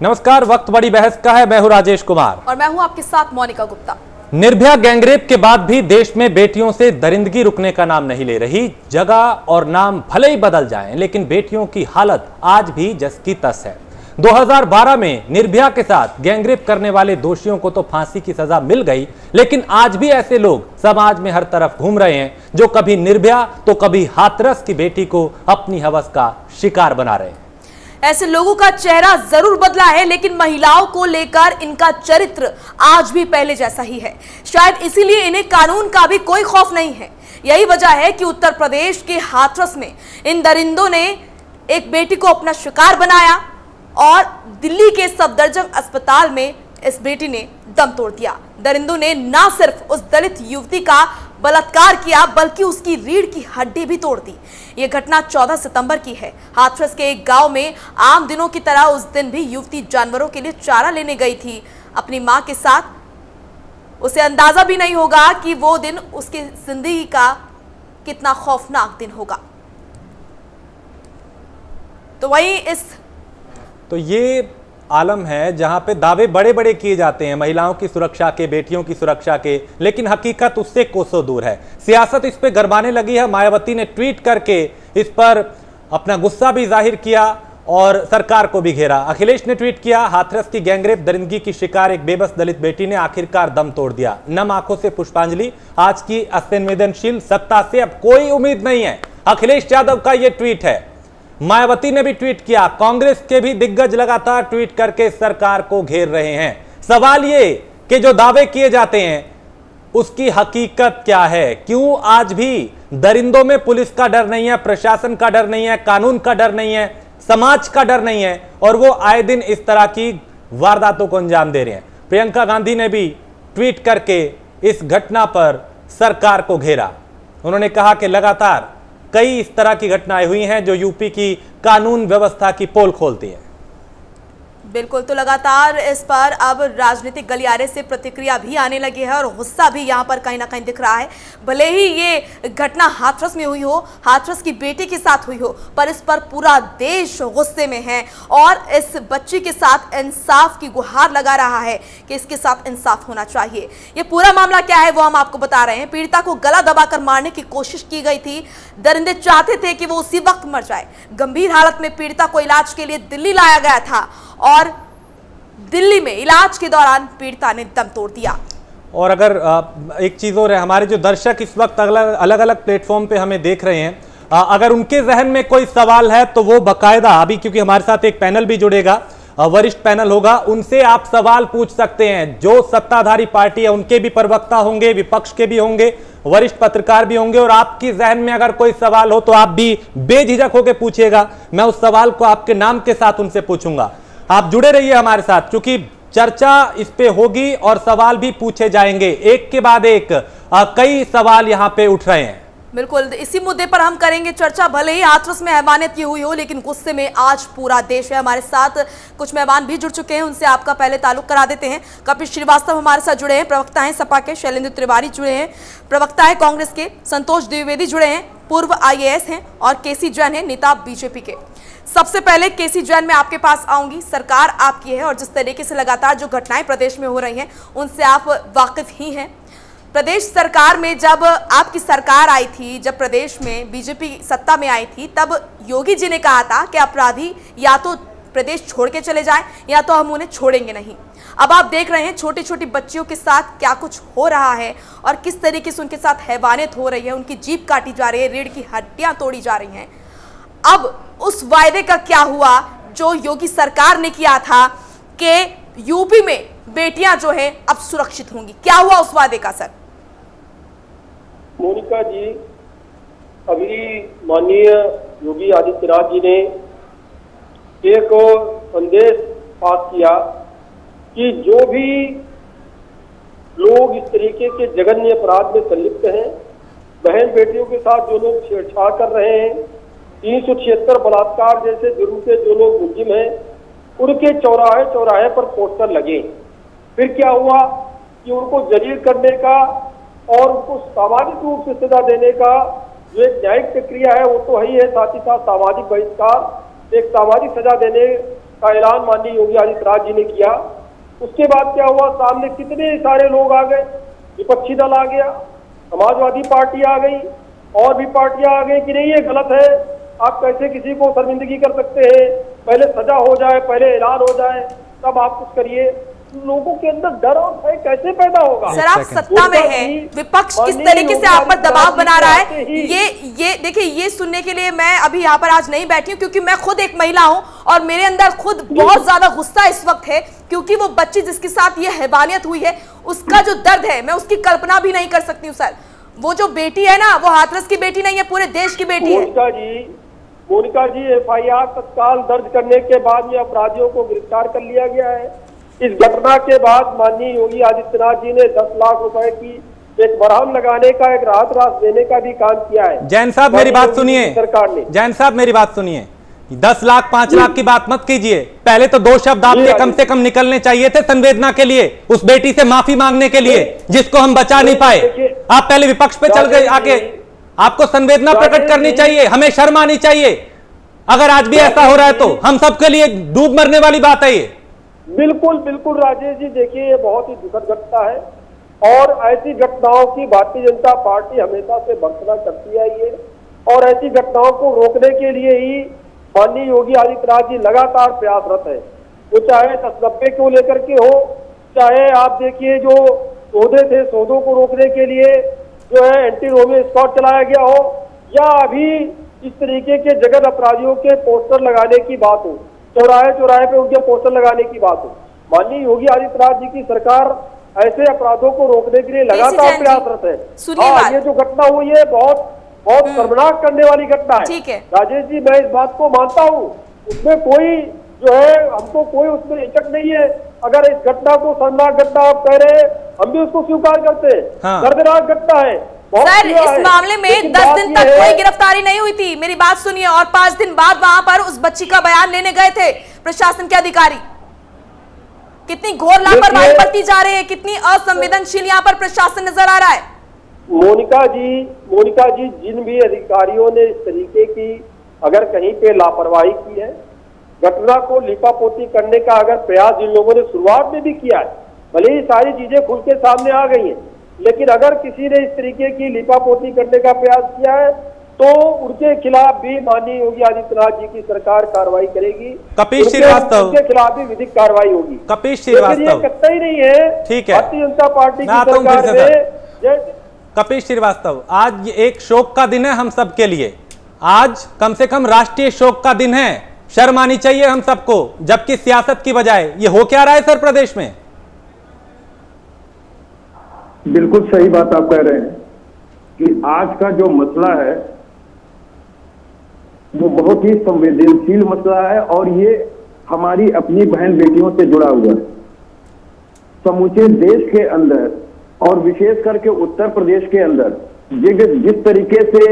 नमस्कार, वक्त बड़ी बहस का है। मैं हूं राजेश कुमार और मैं हूं आपके साथ मोनिका गुप्ता। निर्भया गैंगरेप के बाद भी देश में बेटियों से दरिंदगी रुकने का नाम नहीं ले रही। जगह और नाम भले ही बदल जाएं, लेकिन बेटियों की हालत आज भी जस की तस है। 2012 में निर्भया के साथ गैंगरेप करने वाले दोषियों को तो फांसी की सजा मिल गई, लेकिन आज भी ऐसे लोग समाज में हर तरफ घूम रहे हैं जो कभी निर्भया तो कभी हाथरस की बेटी को अपनी हवस का शिकार बना रहे हैं। ऐसे लोगों का चेहरा जरूर बदला है, लेकिन महिलाओं को लेकर इनका चरित्र आज भी पहले जैसा ही है। शायद इसीलिए इन्हें कानून का भी कोई खौफ नहीं है। यही वजह है कि उत्तर प्रदेश के हाथरस में इन दरिंदों ने एक बेटी को अपना शिकार बनाया और दिल्ली के सफदरजंग अस्पताल में इस बेटी ने दम तोड़ दिया। दरिंदों ने न सिर्फ उस दलित युवती का बलात्कार किया, बल्कि उसकी रीढ़ की हड्डी भी तोड़ दी। यह घटना 14 सितंबर की है। हाथरस के एक गांव में आम दिनों की तरह उस दिन भी युवती जानवरों के लिए चारा लेने गई थी अपनी मां के साथ। उसे अंदाजा भी नहीं होगा कि वो दिन उसकी जिंदगी का कितना खौफनाक दिन होगा। तो ये आलम है जहां पे दावे बड़े बड़े किए जाते हैं महिलाओं की सुरक्षा के, बेटियों की सुरक्षा के, लेकिन हकीकत उससे कोसों दूर है। सियासत इस पे गरमाने लगी है। मायावती ने ट्वीट करके इस पर अपना गुस्सा भी जाहिर किया और सरकार को भी घेरा। अखिलेश ने ट्वीट किया, हाथरस की गैंगरेप दरिंदगी की शिकार एक बेबस दलित बेटी ने आखिरकार दम तोड़ दिया। नम आंखों से पुष्पांजलि। आज की असंवेदनशील सत्ता से अब कोई उम्मीद नहीं है। अखिलेश यादव का यह ट्वीट है। मायावती ने भी ट्वीट किया। कांग्रेस के भी दिग्गज लगातार ट्वीट करके सरकार को घेर रहे हैं। सवाल ये कि जो दावे किए जाते हैं उसकी हकीकत क्या है? क्यों आज भी दरिंदों में पुलिस का डर नहीं है, प्रशासन का डर नहीं है, कानून का डर नहीं है, समाज का डर नहीं है, और वो आए दिन इस तरह की वारदातों को अंजाम दे रहे हैं। प्रियंका गांधी ने भी ट्वीट करके इस घटना पर सरकार को घेरा। उन्होंने कहा कि लगातार कई इस तरह की घटनाएं हुई हैं जो यूपी की कानून व्यवस्था की पोल खोलती है। बिल्कुल, तो लगातार इस पर अब राजनीतिक गलियारे से प्रतिक्रिया भी आने लगी है और गुस्सा भी यहाँ पर कहीं ना कहीं दिख रहा है। भले ही ये घटना हाथरस में हुई हो, हाथरस की बेटी के साथ हुई हो, पर इस पर पूरा देश गुस्से में है और इस बच्ची के साथ इंसाफ की गुहार लगा रहा है कि इसके साथ इंसाफ होना चाहिए। ये पूरा मामला क्या है वो हम आपको बता रहे हैं। पीड़िता को गला दबाकर मारने की कोशिश की गई थी। दरिंदे चाहते थे कि वो उसी वक्त मर जाए। गंभीर हालत में पीड़िता को इलाज के लिए दिल्ली लाया गया था और दिल्ली में इलाज के दौरान पीड़िता ने दम तोड़ दिया। और अगर एक चीज और है, हमारे जो दर्शक इस वक्त अलग अलग प्लेटफॉर्म पे हमें देख रहे हैं, अगर उनके जहन में कोई सवाल है तो वो बकायदा अभी, क्योंकि हमारे साथ एक पैनल भी जुड़ेगा, वरिष्ठ पैनल होगा, उनसे आप सवाल पूछ सकते हैं। जो सत्ताधारी पार्टी है उनके भी प्रवक्ता होंगे, विपक्ष के भी होंगे, वरिष्ठ पत्रकार भी होंगे, और आपकी जहन में अगर कोई सवाल हो तो आप भी बेझिझक होकर पूछिएगा। मैं उस सवाल को आपके नाम के साथ उनसे पूछूंगा। आप जुड़े रहिए हमारे साथ, क्योंकि चर्चा इस पे होगी और सवाल भी पूछे जाएंगे। एक के बाद एक कई सवाल यहां पे उठ रहे हैं। बिल्कुल, इसी मुद्दे पर हम करेंगे चर्चा। भले ही हाथरस में हैवानियत की हुई हो, लेकिन गुस्से में आज पूरा देश है। हमारे साथ कुछ मेहमान भी जुड़ चुके हैं, उनसे आपका पहले ताल्लुक करा देते हैं। कपिल श्रीवास्तव हमारे साथ जुड़े हैं, प्रवक्ता हैं सपा के। शैलेंद्र तिवारी जुड़े हैं, प्रवक्ता है कांग्रेस के। संतोष द्विवेदी जुड़े हैं, पूर्व IAS हैं। और केसी जैन है, नेता बीजेपी के। सबसे पहले केसी जैन, मैं आपके पास आऊंगी। सरकार आपकी है और जिस तरीके से लगातार जो घटनाएं प्रदेश में हो रही हैं उनसे आप वाकिफ ही हैं। प्रदेश सरकार में जब आपकी सरकार आई थी, जब प्रदेश में बीजेपी सत्ता में आई थी, तब योगी जी ने कहा था कि अपराधी या तो प्रदेश छोड़ के चले जाएं या तो हम उन्हें छोड़ेंगे नहीं। अब आप देख रहे हैं छोटी छोटी बच्चियों के साथ क्या कुछ हो रहा है और किस तरीके से उनके साथ हैवानियत हो रही है। उनकी जीभ काटी जा रही है, रीढ़ की हड्डियां तोड़ी जा रही हैं। अब उस वायदे का क्या हुआ जो योगी सरकार ने किया था कि यूपी में बेटियां जो है अब सुरक्षित होंगी? क्या हुआ उस वादे का सर? मोनिका जी, अभी माननीय योगी आदित्यनाथ जी ने एक संदेश पास किया कि जो भी लोग इस तरीके के जघन्य अपराध में संलिप्त हैं, बहन बेटियों के साथ जो लोग छेड़छाड़ कर रहे हैं, 376 बलात्कार जैसे जुर्म के जो लोग मुलजिम हैं, उनके चौराहे चौराहे पर पोस्टर लगे। फिर क्या हुआ कि उनको जलील करने का और उनको सामाजिक रूप से सजा देने का जो एक न्यायिक प्रक्रिया है वो तो ही है, साथ ही साथ सामाजिक बहिष्कार, एक सामाजिक सजा देने का ऐलान माननीय योगी आदित्यनाथ जी ने किया, उसके बाद क्या हुआ, सामने कितने सारे लोग आ गए, विपक्षी दल आ गया, समाजवादी पार्टी आ गई, और भी पार्टियां आ गई कि नहीं ये गलत है, आप कैसे किसी को शर्मिंदगी कर सकते हैं, पहले सजा हो जाए, पहले ऐलान हो जाए, तब आप कुछ करिए। लोगों के अंदर डर और भय कैसे पैदा होगा? सर आप सत्ता में हैं, विपक्ष किस तरीके से आप पर दबाव बना रहा है, ये देखिए, ये सुनने के लिए मैं अभी यहाँ पर आज नहीं बैठी हूँ, क्योंकि मैं खुद एक महिला हूँ और मेरे अंदर खुद बहुत ज्यादा गुस्सा इस वक्त है, क्योंकि वो बच्ची जिसके साथ ये हैवानियत हुई है उसका जो दर्द है मैं उसकी कल्पना भी नहीं कर सकती हूँ सर। वो जो बेटी है ना, वो हाथरस की बेटी नहीं है, पूरे देश की बेटी है। मोनिका जी FIR तत्काल दर्ज करने के बाद में अपराधियों को गिरफ्तार कर लिया गया है। इस घटना के बाद माननीय योगी आदित्यनाथ जी ने 10 लाख रुपए की एक मरहम लगाने का, एक राहत राशि देने का भी काम किया है। जैन साहब मेरी बात सुनिए, सरकार ने, जैन साहब मेरी बात सुनिए, 10 लाख 5 लाख की बात मत कीजिए, पहले तो 2 शब्द आपके कम से कम निकलने चाहिए थे संवेदना के लिए, उस बेटी से माफी मांगने के लिए जिसको हम बचा नहीं पाए। आप पहले विपक्ष पे चल गए आके, आपको संवेदना प्रकट करनी चाहिए, हमें शर्म आनी चाहिए। अगर आज भी ऐसा हो रहा है तो हम सबके लिए डूब मरने वाली बात है ये। बिल्कुल बिल्कुल राजेश जी, देखिए ये बहुत ही दुखद घटना है, और ऐसी घटनाओं की भारतीय जनता पार्टी हमेशा से भर्त्सना करती आई है, और ऐसी घटनाओं को रोकने के लिए ही माननीय योगी आदित्यनाथ जी लगातार प्रयासरत है। वो चाहे 1090 को लेकर के हो, चाहे आप देखिए जो सौदे थे, सौदों को रोकने के लिए जो है एंटी रोमियो स्क्वाड चलाया गया हो, या अभी इस तरीके के जगत अपराधियों के पोस्टर लगाने की बात हो, चौराहे चौराहे पे उनके पोस्टर लगाने की बात हो, माननीय योगी आदित्यनाथ जी की सरकार ऐसे अपराधों को रोकने के लिए लगातार प्रयासरत है। हाँ, ये जो घटना हुई है बहुत शर्मनाक करने वाली घटना है। ठीक है राजेश जी, मैं इस बात को मानता हूँ, उसमें कोई जो है हमको कोई उसमें हिचक नहीं है। अगर इस घटना को शर्मनाक घटना आप कह रहे हैं, हम भी उसको स्वीकार करते हैं। हाँ। दर्दनाक घटना है सर। इस मामले में 10 दिन तक कोई गिरफ्तारी नहीं हुई थी, मेरी बात सुनिए, और 5 दिन बाद वहां पर उस बच्ची का बयान लेने गए थे प्रशासन के अधिकारी। कितनी घोर लापरवाही बरती जा रही है, कितनी असंवेदनशील यहाँ पर प्रशासन नजर आ रहा है। मोनिका जी, जिन भी अधिकारियों ने इस तरीके की अगर कहीं पे लापरवाही की है, घटना को लिपापोती करने का अगर प्रयास जिन लोगों ने शुरुआत में भी किया है, भले ही सारी चीजें खुल के सामने आ गई हैं, लेकिन अगर किसी ने इस तरीके की लिपापोती करने का प्रयास किया है तो उनके खिलाफ भी माननीय योगी आदित्यनाथ जी की सरकार कार्रवाई करेगी। कपिल श्रीवास्तव, उनके खिलाफ भी विधिक कार्रवाई होगी। कपिल श्रीवास्तव, ये कतई नहीं है, ठीक है, भारतीय जनता पार्टी की सरकार ने। कपिल श्रीवास्तव, आज एक शोक का दिन है हम सब के लिए, आज कम से कम राष्ट्रीय शोक का दिन है, शर्म आनी चाहिए हम सबको, जबकि सियासत की बजाय ये हो क्या रहा है सर प्रदेश में? बिल्कुल सही बात आप कह रहे हैं कि आज का जो मसला है वो बहुत ही संवेदनशील मसला है, और ये हमारी अपनी बहन बेटियों से जुड़ा हुआ है। समूचे देश के अंदर और विशेष करके उत्तर प्रदेश के अंदर जिस तरीके से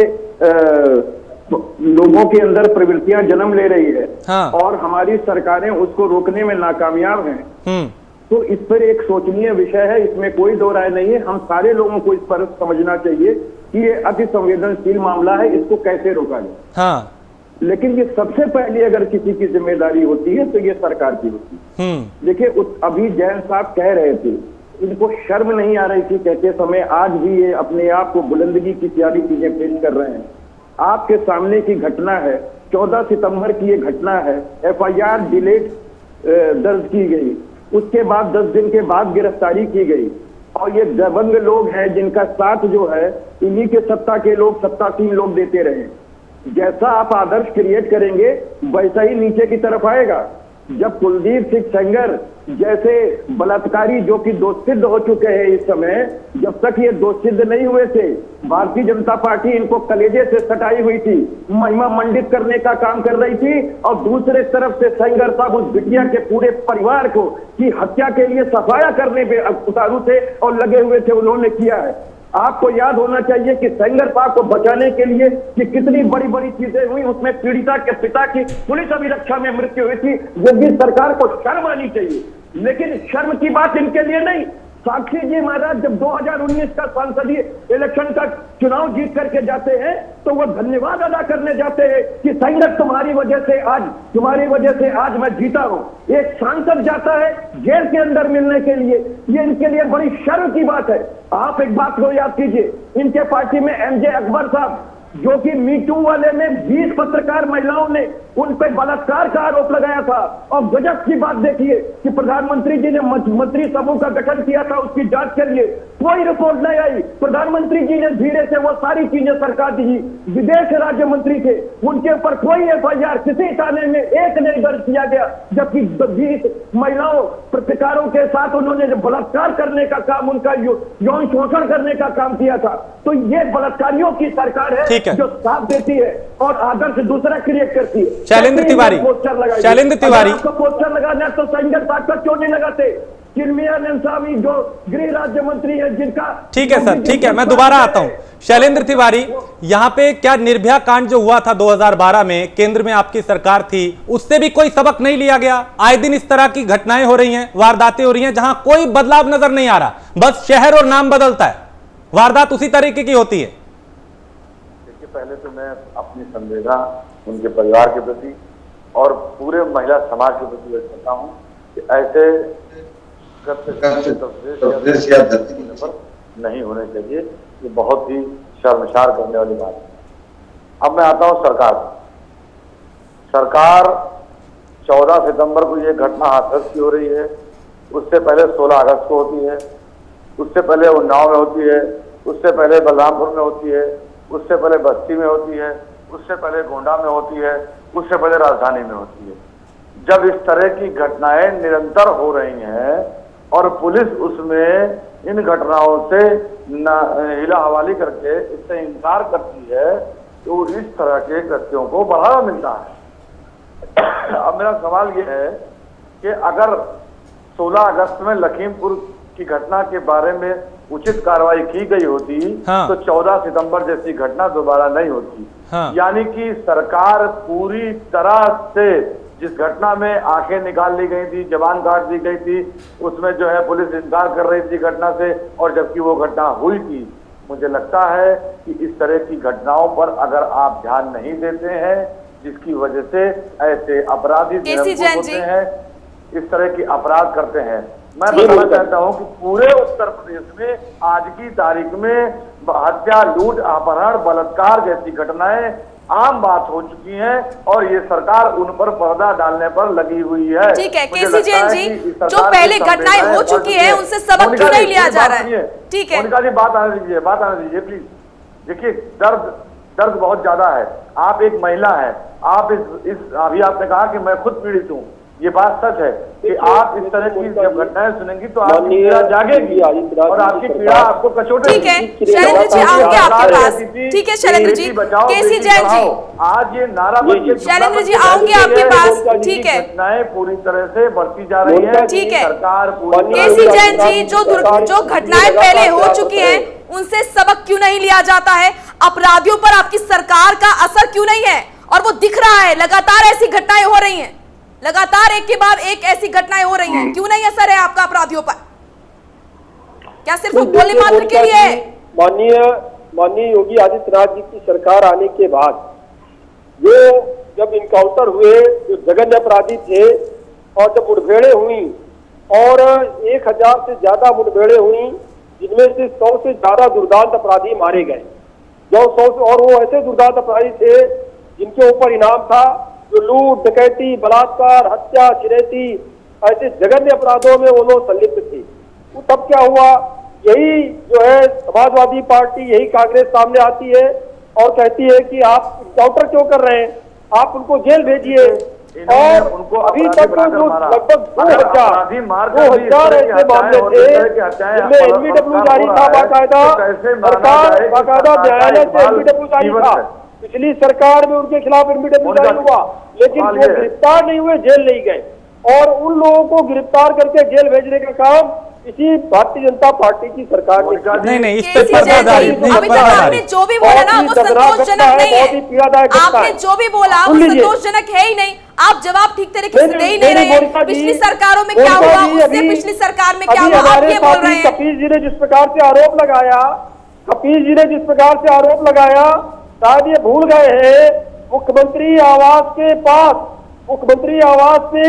लोगों के अंदर प्रवृत्तियां जन्म ले रही है, हाँ। और हमारी सरकारें उसको रोकने में नाकामयाब हैं, तो इस पर एक सोचनीय विषय है, इसमें कोई दो राय नहीं है। हम सारे लोगों को इस पर समझना चाहिए कि ये अति संवेदनशील मामला है, इसको कैसे रोका जाए। हाँ। लेकिन ये सबसे पहले अगर किसी की जिम्मेदारी होती है तो ये सरकार की होती है। देखिए अभी जैन साहब कह रहे थे, इनको शर्म नहीं आ रही थी कहते समय, आज भी ये अपने आप को बुलंदगी की सारी चीजें पेश कर रहे हैं। आपके सामने की घटना है, 14 सितंबर की ये घटना है, FIR डिलेट दर्ज की गई, उसके बाद 10 दिन के बाद गिरफ्तारी की गई, और ये दबंग लोग हैं जिनका साथ जो है इन्हीं के सत्ता के लोग, सत्तासीन लोग देते रहे। जैसा आप आदर्श क्रिएट करेंगे वैसा ही नीचे की तरफ आएगा। जब कुलदीप सिंह सेंगर जैसे बलात्कारी जो कि दोषसिद्ध हो चुके हैं इस समय, जब तक ये दोषसिद्ध नहीं हुए थे, भारतीय जनता पार्टी इनको कलेजे से सटाई हुई थी, महिमा मंडित करने का काम कर रही थी, और दूसरे तरफ से सेंगर साहब उस बिटिया के पूरे परिवार को की हत्या के लिए सफाया करने में उतारू थे और लगे हुए थे, उन्होंने किया है। आपको याद होना चाहिए कि सेंगर साहब को बचाने के लिए कि कितनी बड़ी बड़ी चीजें हुई, उसमें पीड़िता के पिता की पुलिस अभिरक्षा में मृत्यु हुई थी। योगी सरकार को शर्म आनी चाहिए, लेकिन शर्म की बात इनके लिए नहीं, साक्षी जी महाराज जब 2019 का संसदीय इलेक्शन का चुनाव जीत करके जाते हैं तो वो धन्यवाद अदा करने जाते हैं कि संगत तुम्हारी वजह से आज मैं जीता हूं। एक सांसद जाता है जेल के अंदर मिलने के लिए, ये इनके लिए बड़ी शर्म की बात है। आप एक बात को याद कीजिए, इनके पार्टी में एमजे अकबर साहब जो कि मीटू वाले में 20 पत्रकार महिलाओं ने उन पर बलात्कार का आरोप लगाया था। और गजब की बात देखिए कि प्रधानमंत्री जी ने मंत्री समूह का गठन किया था उसकी जांच के लिए, कोई रिपोर्ट नहीं आई। प्रधानमंत्री जी ने धीरे से वो सारी चीजें सरकार दी। विदेश राज्य मंत्री थे, उनके ऊपर कोई एफआईआर किसी थाने में एक नहीं दर्ज किया गया, जबकि 20 महिलाओं पत्रकारों के साथ उन्होंने बलात्कार करने का काम, उनका यौन शोषण करने का काम किया था। तो ये बलात्कारियों की सरकार है जो साथ देती है और आदर्श दूसरा क्रिएट करती है। शैलेंद्र तिवारी, शैलेंद्र तिवारी, आपको पोस्टर लगाना है तो संजय साहब का क्यों नहीं लगाते? चिन्मयानंद स्वामी जो गृह राज्य मंत्री है जिनका, ठीक है सर, ठीक है, मैं दोबारा आता हूं। शैलेंद्र तिवारी, यहाँ पे क्या निर्भया कांड जो हुआ था 2012 में, केंद्र में आपकी सरकार थी, उससे भी कोई सबक नहीं लिया गया? आए दिन इस तरह की घटनाएं हो रही हैं, वारदातें हो रही हैं, जहां कोई बदलाव नजर नहीं आ रहा, बस शहर और नाम बदलता है, वारदात उसी तरीके की होती है। पहले तो मैं अपनी संवेदना उनके परिवार के प्रति और पूरे महिला समाज के प्रति व्यक्त करता हूँ कि ऐसे नहीं होने चाहिए। ये बहुत ही शर्मसार करने वाली बात है। अब मैं आता हूँ सरकार 14 सितंबर को ये घटना हाथरस की हो रही है, उससे पहले 16 अगस्त को होती है, उससे पहले उन्नाव में होती है, उससे पहले बलरामपुर में होती है, उससे पहले बस्ती में होती है, उससे पहले गोंडा में होती है, उससे पहले राजधानी में होती है। जब इस तरह की घटनाएं निरंतर हो रही हैं और पुलिस उसमें इन घटनाओं से हिला हवाली करके इससे इनकार करती है तो इस तरह के कृत्यों को बढ़ावा मिलता है। अब मेरा सवाल ये है कि अगर 16 अगस्त में लखीमपुर की घटना के बारे में उचित कार्रवाई की गई होती तो 14 सितंबर जैसी घटना दोबारा नहीं होती। यानी कि सरकार पूरी तरह से जिस घटना में आंखें निकाल ली गई थी, जबान काट दी गई थी, उसमें जो है पुलिस इनकार कर रही थी घटना से, और जबकि वो घटना हुई थी। मुझे लगता है कि इस तरह की घटनाओं पर अगर आप ध्यान नहीं देते हैं, जिसकी वजह से ऐसे अपराधी होते हैं, इस तरह की अपराध करते हैं। मैं बताना चाहता हूं कि पूरे उत्तर प्रदेश में आज की तारीख में हत्या, लूट, अपहरण, बलात्कार जैसी घटनाएं आम बात हो चुकी हैं और ये सरकार उन पर पर्दा डालने पर लगी हुई है। ठीक है केसी जैन जी, जो पहले घटनाएं हो चुकी है उनसे सबक क्यों नहीं लिया जा रहा है? ठीक है, उनका जी बात आने दीजिए प्लीज। देखिए दर्द बहुत ज्यादा है। आप एक महिला है, आप इस अभी आपने कहा कि मैं खुद पीड़ित हूँ, ये बात सच है कि आप इस तरह की जब घटनाएं सुनेंगी तो आपकी पीड़ा जागेगी और आपकी पीड़ा आपको कचोटेगी। ठीक है शैलेंद्र जी, आऊंगे आपके पास। ठीक है शैलेंद्र जी, केसी जैन जी, आज ये नारा शैलेंद्र जी आऊंगे आपके पास। ठीक है, घटनाएं पूरी तरह से बढ़ती जा रही है। ठीक है सरकार केसी जैन जी, जो घटनाएं पहले हो चुकी है उनसे सबक क्यों नहीं लिया जाता है? अपराधियों पर आपकी सरकार का असर क्यों नहीं है? और वो दिख रहा है, लगातार ऐसी घटनाएं हो रही हैं, लगातार एक के बाद एक ऐसी घटनाएं हो रही हैं, क्यों नहीं असर है आपका अपराधियों पर? क्या सिर्फ बोले मात्र के लिए है? माननीय योगी आदित्यनाथ जी की सरकार आने के बाद जो जब इनकाउंटर हुए, जो जघन्य अपराधी थे और जब मुठभेड़ें हुई और 1000 से ज्यादा मुठभेड़ें हुई, जिनमें से 100 से ज्यादा दुर्दांत अपराधी मारे गए, जो 100 और वो ऐसे दुर्दांत अपराधी थे जिनके ऊपर इनाम था, जो लूट, डकैती, बलात्कार, हत्या, चिरैती ऐसे जघन्य अपराधों में वो लोग संलिप्त थे। तो तब क्या हुआ, यही जो है समाजवादी पार्टी, यही कांग्रेस सामने आती है और कहती है कि आप इनकाउंटर क्यों कर रहे हैं, आप उनको जेल भेजिए। और उनको अभी तक जो लगभग 2000 ऐसे मामले थे जिनमें एनवीडब्ल्यू जारी था, बाकायदा सरकार बाकायदा न्यायालय से एनवीडब्ल्यू जारी था। पिछली सरकार में उनके खिलाफ एनवीडब्ल्यू जारी हुआ, लेकिन वो गिरफ्तार नहीं हुए, जेल नहीं गए। और उन लोगों को गिरफ्तार करके जेल भेजने का काम इसी भारतीय जनता पार्टी की सरकार ने नहीं इस पे केसी जैन पर्दादारी जी, नहीं अभी तक आपने जो भी बोला ना वो संतोषजनक नहीं है। आपने जो भी बोला वो संतोषजनक है ही नहीं। आप जवाब ठीक तरीके से दे ही नहीं रहे हैं। पिछली सरकारों में क्या हुआ, उससे पिछली सरकार में क्या हुआ, आप ये बोल रहे हैं। कपिल जी ने जिस प्रकार से आरोप लगाया, कपिल जी ने जिस प्रकार से आरोप लगाया, शायद ये भूल गए हैं मुख्यमंत्री आवास के पास, मुख्यमंत्री आवास से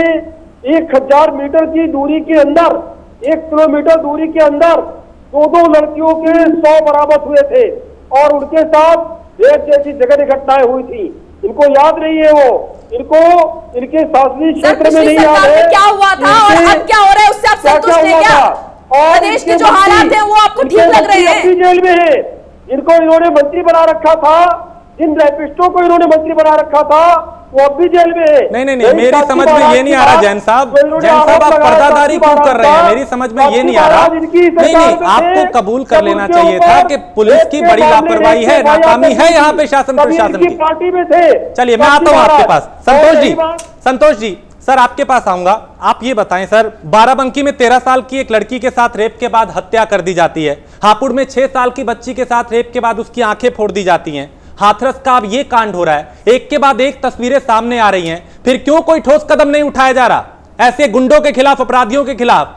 1000 मीटर की दूरी के अंदर, 1 किलोमीटर दूरी के अंदर दो लड़कियों के 100 बरामद हुए थे और उनके साथ एक जैसी जगह घटनाएं हुई थी। इनको याद नहीं है, वो इनको इनके शासकीय क्षेत्र में नहीं याद है क्या हुआ था और अब क्या हो रहा है, उससे आप संतुष्ट हैं क्या? प्रदेश के जो हालात हैं वो आपको ठीक लग रहे हैं? जेल में है, इनको इन्होंने मंत्री बना रखा था, जिन रैपिस्टों को इन्होंने मंत्री बना रखा था वो अब भी जेल में है। नहीं मेरी समझ में ये नहीं आ रहा जैन साहब आप पर्दादारी क्यों कर रहे हैं? मेरी समझ में ये नहीं आ रहा। नहीं आपको कबूल कर लेना चाहिए था कि पुलिस की बड़ी लापरवाही है, नाकामी है यहाँ पे शासन प्रशासन की। पार्टी में थे। चलिए मैं आता हूँ आपके पास। संतोष जी सर आपके पास आऊंगा। आप ये बताएं सर, बाराबंकी में 13 साल की एक लड़की के साथ रेप के बाद हत्या कर दी जाती है, हापुड़ में 6 साल की बच्ची के साथ रेप के बाद उसकी आंखें फोड़ दी जाती हैं, हाथरस का अब ये कांड हो रहा है, एक के बाद एक तस्वीरें सामने आ रही हैं, फिर क्यों कोई ठोस कदम नहीं उठाया जा रहा ऐसे गुंडों के खिलाफ, अपराधियों के खिलाफ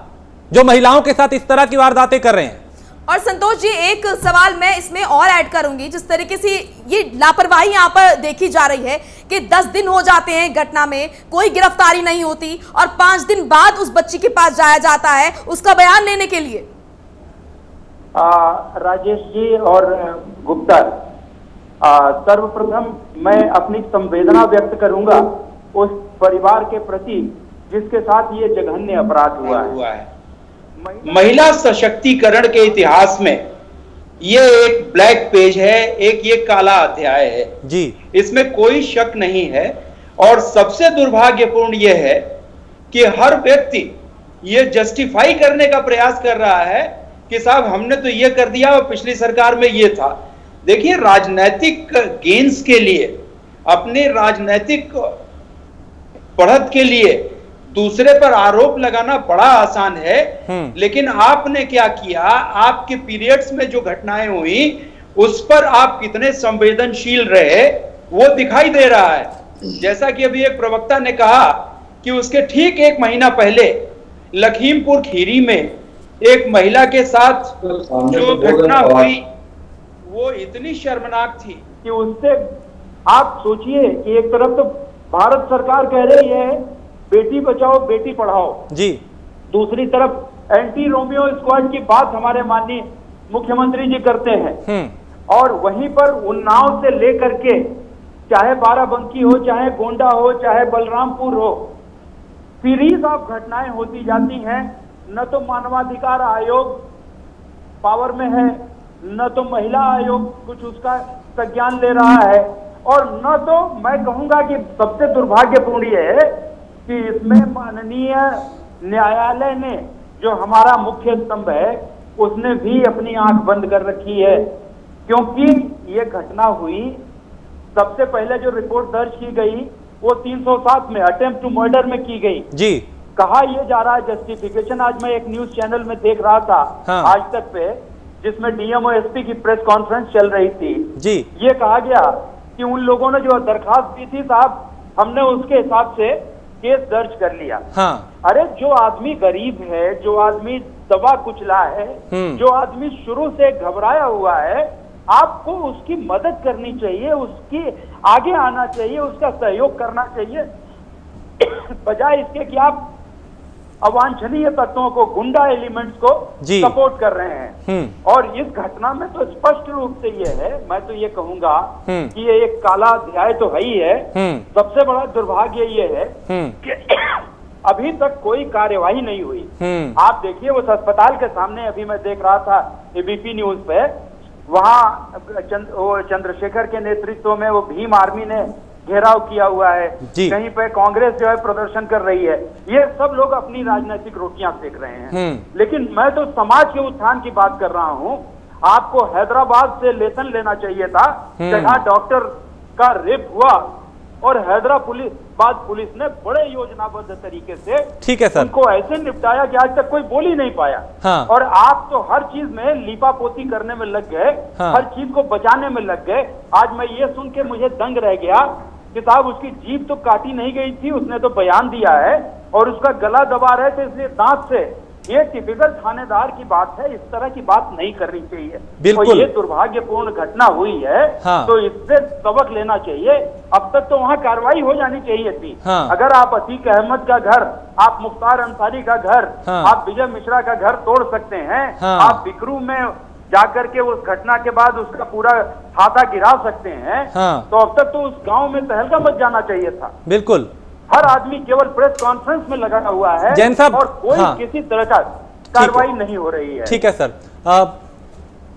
जो महिलाओं के साथ इस तरह की वारदातें कर रहे हैं? और संतोष जी एक सवाल मैं इसमें और ऐड करूंगी, जिस तरीके से ये लापरवाही यहाँ पर देखी जा रही है कि 10 दिन हो जाते हैं घटना में, कोई गिरफ्तारी नहीं होती और 5 दिन बाद उस बच्ची के पास जाया जाता है उसका बयान लेने के लिए। राजेश जी और गुप्ता, सर्वप्रथम मैं अपनी संवेदना व्यक्त करूंगा उस परिवार के प्रति जिसके साथ ये जघन्य अपराध हुआ है। महिला सशक्तिकरण के इतिहास में ये एक ब्लैक पेज है, एक ये काला अध्याय है जी, इसमें कोई शक नहीं है। और सबसे दुर्भाग्यपूर्ण ये है कि हर व्यक्ति ये जस्टिफाई करने का प्रयास कर रहा है कि साहब हमने तो ये कर दिया और पिछली सरकार में ये था। देखिए, राजनीतिक गेन्स के लिए, अपने राजनीतिक बढ़त के लिए दूसरे पर आरोप लगाना बड़ा आसान है, लेकिन आपने क्या किया, आपके पीरियड्स में जो घटनाएं हुई उस पर आप कितने संवेदनशील रहे वो दिखाई दे रहा है। जैसा कि अभी एक प्रवक्ता ने कहा कि उसके ठीक 1 महीना पहले लखीमपुर खीरी में एक महिला के साथ जो घटना हुई वो इतनी शर्मनाक थी कि उससे आप सोचिए कि एक तरफ तो भारत सरकार कह रही है बेटी बचाओ बेटी पढ़ाओ जी, दूसरी तरफ एंटी रोमियो स्क्वाड की बात हमारे माननीय मुख्यमंत्री जी करते हैं और वहीं पर उन्नाव से लेकर के चाहे बाराबंकी हो, चाहे गोंडा हो, चाहे बलरामपुर हो, सीरीज ऑफ घटनाएं होती जाती हैं। न तो मानवाधिकार आयोग पावर में है, न तो महिला आयोग कुछ उसका संज्ञान ले रहा है, और न तो मैं कहूंगा कि सबसे दुर्भाग्यपूर्ण ये है कि इसमें माननीय न्यायालय ने जो हमारा मुख्य स्तंभ है उसने भी अपनी आंख बंद कर रखी है। क्योंकि ये घटना हुई, सबसे पहले जो रिपोर्ट दर्ज की गई वो 307 में अटेम्प्ट टू मर्डर में की गई जी। कहा यह जा रहा है जस्टिफिकेशन, आज मैं एक न्यूज चैनल में देख रहा था आज तक पे, जिसमें डीएमओ एसपी की प्रेस कॉन्फ्रेंस चल रही थी जी, ये कहा गया कि उन लोगों ने जो दरखास्त दी थी साहब, हमने उसके हिसाब से केस दर्ज कर लिया। अरे जो आदमी गरीब है, जो आदमी दबा कुचला है, जो आदमी शुरू से घबराया हुआ है, आपको उसकी मदद करनी चाहिए, उसकी आगे आना चाहिए, उसका सहयोग करना चाहिए, बजाय इसके कि आप अवांछनीय तत्वों को, गुंडा एलिमेंट्स को सपोर्ट कर रहे हैं। और इस घटना में तो स्पष्ट रूप से ये है, मैं तो ये कहूंगा कि ये एक काला अध्याय तो है ही है। सबसे बड़ा दुर्भाग्य ये है कि अभी तक कोई कार्यवाही नहीं हुई। आप देखिए उस अस्पताल के सामने, अभी मैं देख रहा था एबीपी न्यूज पे, वहां चंद्रशेखर के नेतृत्व में वो भीम आर्मी ने घेराव किया हुआ है, कहीं पे कांग्रेस जो है प्रदर्शन कर रही है। ये सब लोग अपनी राजनीतिक रोटियां सेक रहे हैं। लेकिन मैं तो समाज के उत्थान की बात कर रहा हूं। आपको हैदराबाद से लेसन लेना चाहिए था, जहां डॉक्टर का रेप हुआ और हैदराबाद पुलिस ने बड़े योजनाबद्ध तरीके से ठीक है सर उनको ऐसे निपटाया कि आज तक कोई बोल ही नहीं पाया। हाँ। और आप तो हर चीज में लीपापोती करने में लग गए। हाँ। हर चीज को बचाने में लग गए। आज मैं ये सुन के मुझे दंग रह गया कि साहब उसकी जीभ तो काटी नहीं गई थी, उसने तो बयान दिया है और उसका गला दबा रहे थे इसलिए दांत से। ये टिपिकल थानेदार की बात है, इस तरह की बात नहीं करनी चाहिए। बिल्कुल। और ये दुर्भाग्यपूर्ण घटना हुई है। हाँ। तो इससे सबक लेना चाहिए। अब तक तो वहाँ कार्रवाई हो जानी चाहिए थी। हाँ। अगर आप अतीक अहमद का घर, आप मुख्तार अंसारी का घर, हाँ। आप विजय मिश्रा का घर तोड़ सकते हैं। हाँ। आप बिकरू में जाकर के उस घटना के बाद उसका पूरा खाता गिरा सकते हैं। हाँ। तो अब तक तो उस गांव में तहलका मच जाना चाहिए था। बिल्कुल। हर आदमी केवल प्रेस कॉन्फ्रेंस में लगा हुआ है जैन साहब, और कोई हाँ। किसी तरह का कार्रवाई नहीं हो रही है। ठीक है सर।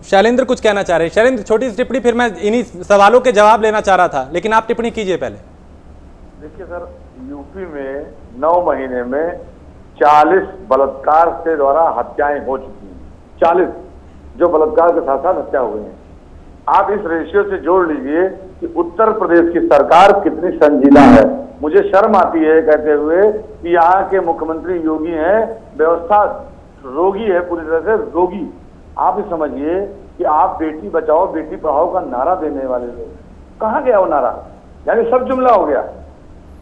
शैलेंद्र कुछ कहना चाह रहे हैं। शैलेंद्र, छोटी सी टिप्पणी, फिर मैं इन्हीं सवालों के जवाब लेना चाह रहा था, लेकिन आप टिप्पणी कीजिए पहले। देखिए सर, यूपी में 9 महीने में 40 बलात्कार से द्वारा हत्याएं हो चुकी हैं। 40 जो बलात्कार के साथ साथ हत्या हुई हैं। आप इस रेशियो से जोड़ लीजिए कि उत्तर प्रदेश की सरकार कितनी संजीदा है। मुझे शर्म आती है कहते हुए कि यहाँ के मुख्यमंत्री योगी हैं, व्यवस्था रोगी है, पूरी तरह से रोगी। आप ही समझिए कि आप बेटी बचाओ बेटी पढ़ाओ का नारा देने वाले लोग, कहाँ गया वो नारा? यानी सब जुमला हो गया।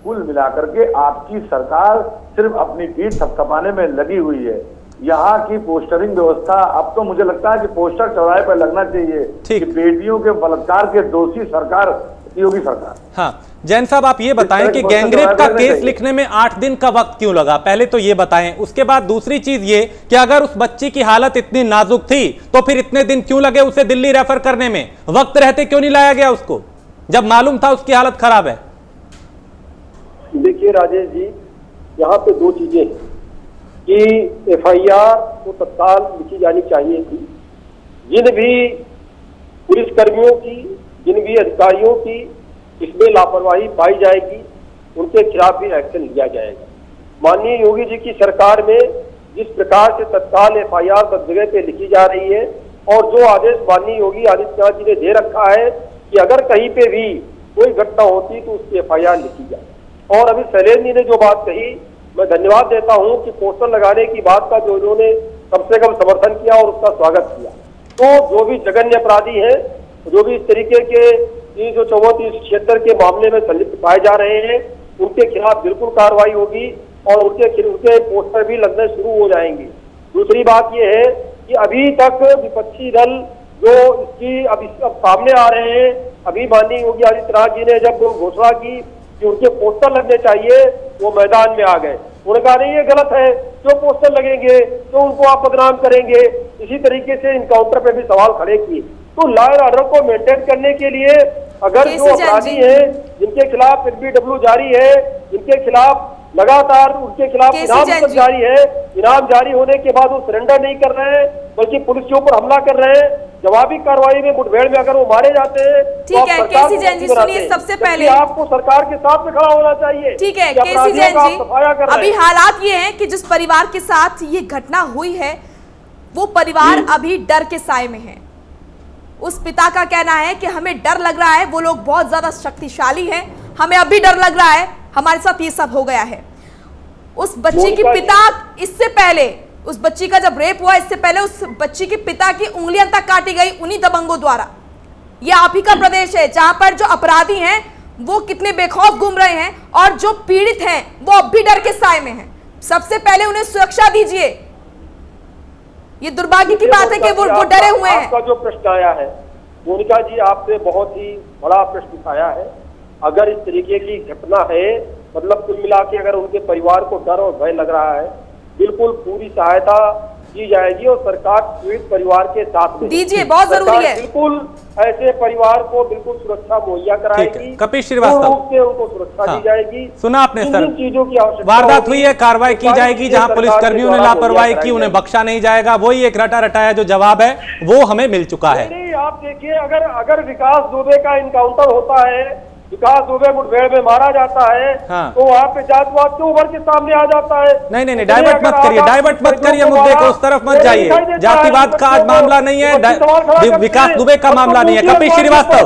कुल मिलाकर के आपकी सरकार सिर्फ अपनी पीठ थपथपाने में लगी हुई है। यहाँ की पोस्टरिंग व्यवस्था, अब तो मुझे लगता है कि पोस्टर चौराहे पर लगना चाहिए कि बेटियों के बलात्कार के दोषी सरकार योगी सरकार। हाँ, जैन साहब आप ये बताएं कि गैंगरेप का केस लिखने में 8 दिन का वक्त क्यों लगा, पहले तो ये बताएं। उसके बाद दूसरी चीज ये कि अगर उस बच्ची की हालत इतनी नाजुक थी तो फिर इतने दिन क्यों लगे उसे दिल्ली रेफर करने में? वक्त रहते क्यों नहीं लाया गया उसको, जब मालूम था उसकी हालत खराब है? देखिए राजेश जी, यहाँ पे 2 चीजें हैं कि एफआईआर को तत्काल लिखी जानी चाहिए थी। जिन भी पुलिसकर्मियों की, जिन भी अधिकारियों की इसमें लापरवाही पाई जाएगी उनके खिलाफ भी एक्शन लिया जाएगा। माननीय योगी जी की सरकार में जिस प्रकार से तत्काल एफआईआर सब जगह पे लिखी जा रही है और जो आदेश माननीय योगी आदित्यनाथ जी ने दे रखा है कि अगर कहीं पे भी कोई घटना होती तो उसकी एफआईआर लिखी जाए। और अभी शैलेंद्र जी ने जो बात कही, मैं धन्यवाद देता हूं कि पोस्टर लगाने की बात का जो उन्होंने कम से कम समर्थन किया और उसका स्वागत किया। तो जो भी जघन्य अपराधी हैं, जो भी इस तरीके के 334 के मामले में संलिप्त पाए जा रहे हैं, उनके खिलाफ बिल्कुल कार्रवाई होगी और उनके पोस्टर भी लगने शुरू हो जाएंगे। दूसरी बात यह है कि अभी तक विपक्षी दल जो इसकी अब सामने आ रहे हैं, अभी माननीय योगी आदित्यनाथ जी ने जब घोषणा की कि उनके पोस्टर लगने चाहिए, वो मैदान में आ गए। उन्होंने कहा नहीं ये गलत है, जो पोस्टर लगेंगे तो उनको आप बदनाम करेंगे। इसी तरीके से इनकाउंटर पे भी सवाल खड़े किए। तो लॉ एंड ऑर्डर को मेंटेन करने के लिए अगर जो अपराधी हैं, जिनके खिलाफ एनबीडब्ल्यू जारी है, जिनके खिलाफ लगातार उनके खिलाफ इनाम जारी है, इनाम जारी होने के बाद वो सरेंडर नहीं कर रहे हैं बल्कि पुलिस के ऊपर हमला कर रहे हैं, जवाबी कार्रवाई में मुठभेड़ में अगर वो मारे जाते हैं, ठीक है केसी जैन जी सुनिए, सबसे पहले आपको सरकार के साथ में खड़ा होना चाहिए। ठीक है केसी जैन जी, अभी हालात ये हैं कि जिस परिवार के साथ ये घटना हुई है वो परिवार अभी डर के साए में है। उस पिता का कहना है कि हमें डर लग रहा है, वो लोग बहुत ज्यादा शक्तिशाली हैं, हमें अभी डर लग रहा है, हमारे साथ ये सब हो गया है। उस बच्ची की पिता, इससे पहले उस बच्ची का जब रेप हुआ, इससे पहले उस बच्ची की पिता की उंगलियां तक काटी गई उन्हीं दबंगों द्वारा। यह आप ही का प्रदेश है जहां पर जो अपराधी हैं वो कितने बेखौफ घूम रहे हैं और जो पीड़ित हैं वो अब भी डर के साए में हैं। सबसे पहले उन्हें सुरक्षा दीजिए। ये दुर्भाग्य की बात है कि वो डरे हुए हैं। आपका जो प्रश्न आया है मोनिका जी, आपने बहुत ही बड़ा प्रश्न उठाया है। अगर इस तरीके की घटना है, मतलब कुल मिला के अगर उनके परिवार को डर और भय लग रहा है, बिल्कुल पूरी सहायता की जाएगी और सरकार पीड़ित परिवार के साथ में दीजिए, बहुत जरूरी है। बिल्कुल ऐसे परिवार को बिल्कुल सुरक्षा मुहैया कराएगी। कपिल श्रीवास्तव, उनको सुरक्षा दी जाएगी। सुना आपने सर, चीजों की आवश्यकता, वारदात हुई है, कार्रवाई की जाएगी। जहां पुलिसकर्मियों ने लापरवाही की उन्हें बख्शा नहीं जाएगा। वही एक रटा रटाया जो जवाब है वो हमें मिल चुका है। आप देखिए, अगर विकास दुबे का इनकाउंटर होता है, विकास दुबे मुठभेड़ में मारा जाता है, हाँ। तो वहाँ पे जातिवाद क्यों उभर के सामने आ जाता है? नहीं, डाइवर्ट मत करिए मुद्दे को, उस तरफ मत जाइए। जातिवाद का आज मामला नहीं है, विकास दुबे का मामला नहीं है। कपिल श्रीवास्तव,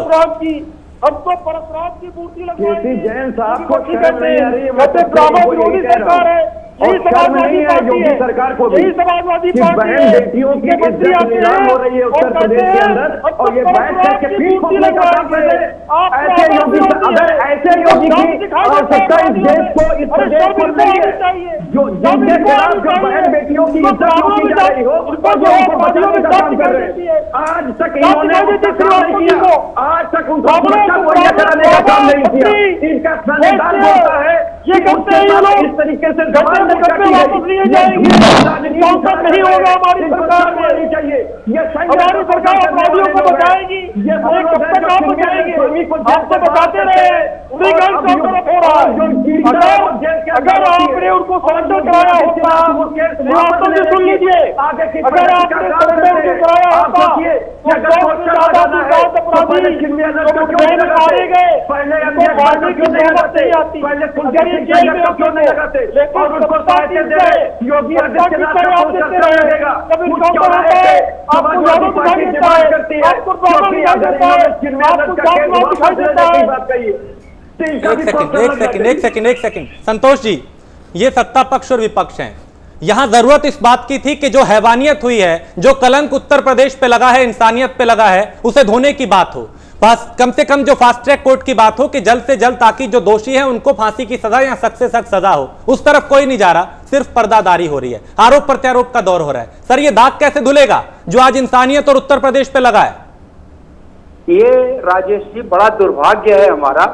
हम तो परशुराम की मूर्ति लगवाएंगे। केसी जैन साहब को कहते शर्म नहीं आ रही है, कहते ब्राह्मण विरोधी सरकार है, यही समाजवादी पार्टी है, सरकार को भी यही समाजवादी कि पार्टी बहन है, बेटियों की इज्जत नीलाम हो रही है उत्तर प्रदेश के अंदर, और ये बैठ करके पीठ फोड़ने का काम कर रहे हैं। ऐसे योगी, अगर ऐसे योगी की आवश्यकता इस देश को, इस प्रदेश को नहीं है, जो जिनके खिलाफ जो बहन बेटियों की इज्जत की जा रही हो और जो उनको बचाने का काम कर रहे हैं। आज तक इन्होंने उसका काम नहीं किया, आज तक उनको सुरक्षा मुहैया कराने का काम नहीं किया। इनका संविधान बोलता है ये करते हैं ये लोग, इस तरीके से वापस लिए जाएंगे, संसद नहीं होगा हमारी सरकार में, नहीं चाहिए ये हमारी सरकार अपराधियों को बचाएगी, ये कब तक आप बचाएंगे, आप तो बताते रहे, उन्हीं का इंसाफ हो रहा है। अगर आपने उनको सरेंडर कराया होता, आप तो सुन लीजिए, अगर आपने सरेंडर उनको कराया होता मारे गए, उनको मारने की जरूरत नहीं आती, अगर ये जेल में होते थे, लेकिन उनको सहायता दे योगी आदित्यनाथ रहेगा, कभी आपको ज्यादा दिखाई देता है, आपको प्रॉब्लम दिखाई देता है, आपको जात दिखाई देता है। एक सेकंड संतोष जी, ये सत्ता पक्ष और विपक्ष हैं। यहां जरूरत इस बात की थी कि जो हैवानियत हुई है, जो कलंक उत्तर प्रदेश पे लगा है, इंसानियत पे लगा है, उसे धोने की बात हो। बस कम से कम जो फास्ट ट्रैक कोर्ट की बात हो कि जल्द से जल्द, ताकि जो दोषी है उनको फांसी की सजा या सख्त से सख्त सजा हो। उस तरफ कोई नहीं जा रहा, सिर्फ पर्दादारी हो रही है, आरोप प्रत्यारोप का दौर हो रहा है। सर, ये दाग कैसे धुलेगा जो आज इंसानियत और उत्तर प्रदेश पे लगा है? ये राजेश जी, बड़ा दुर्भाग्य है हमारा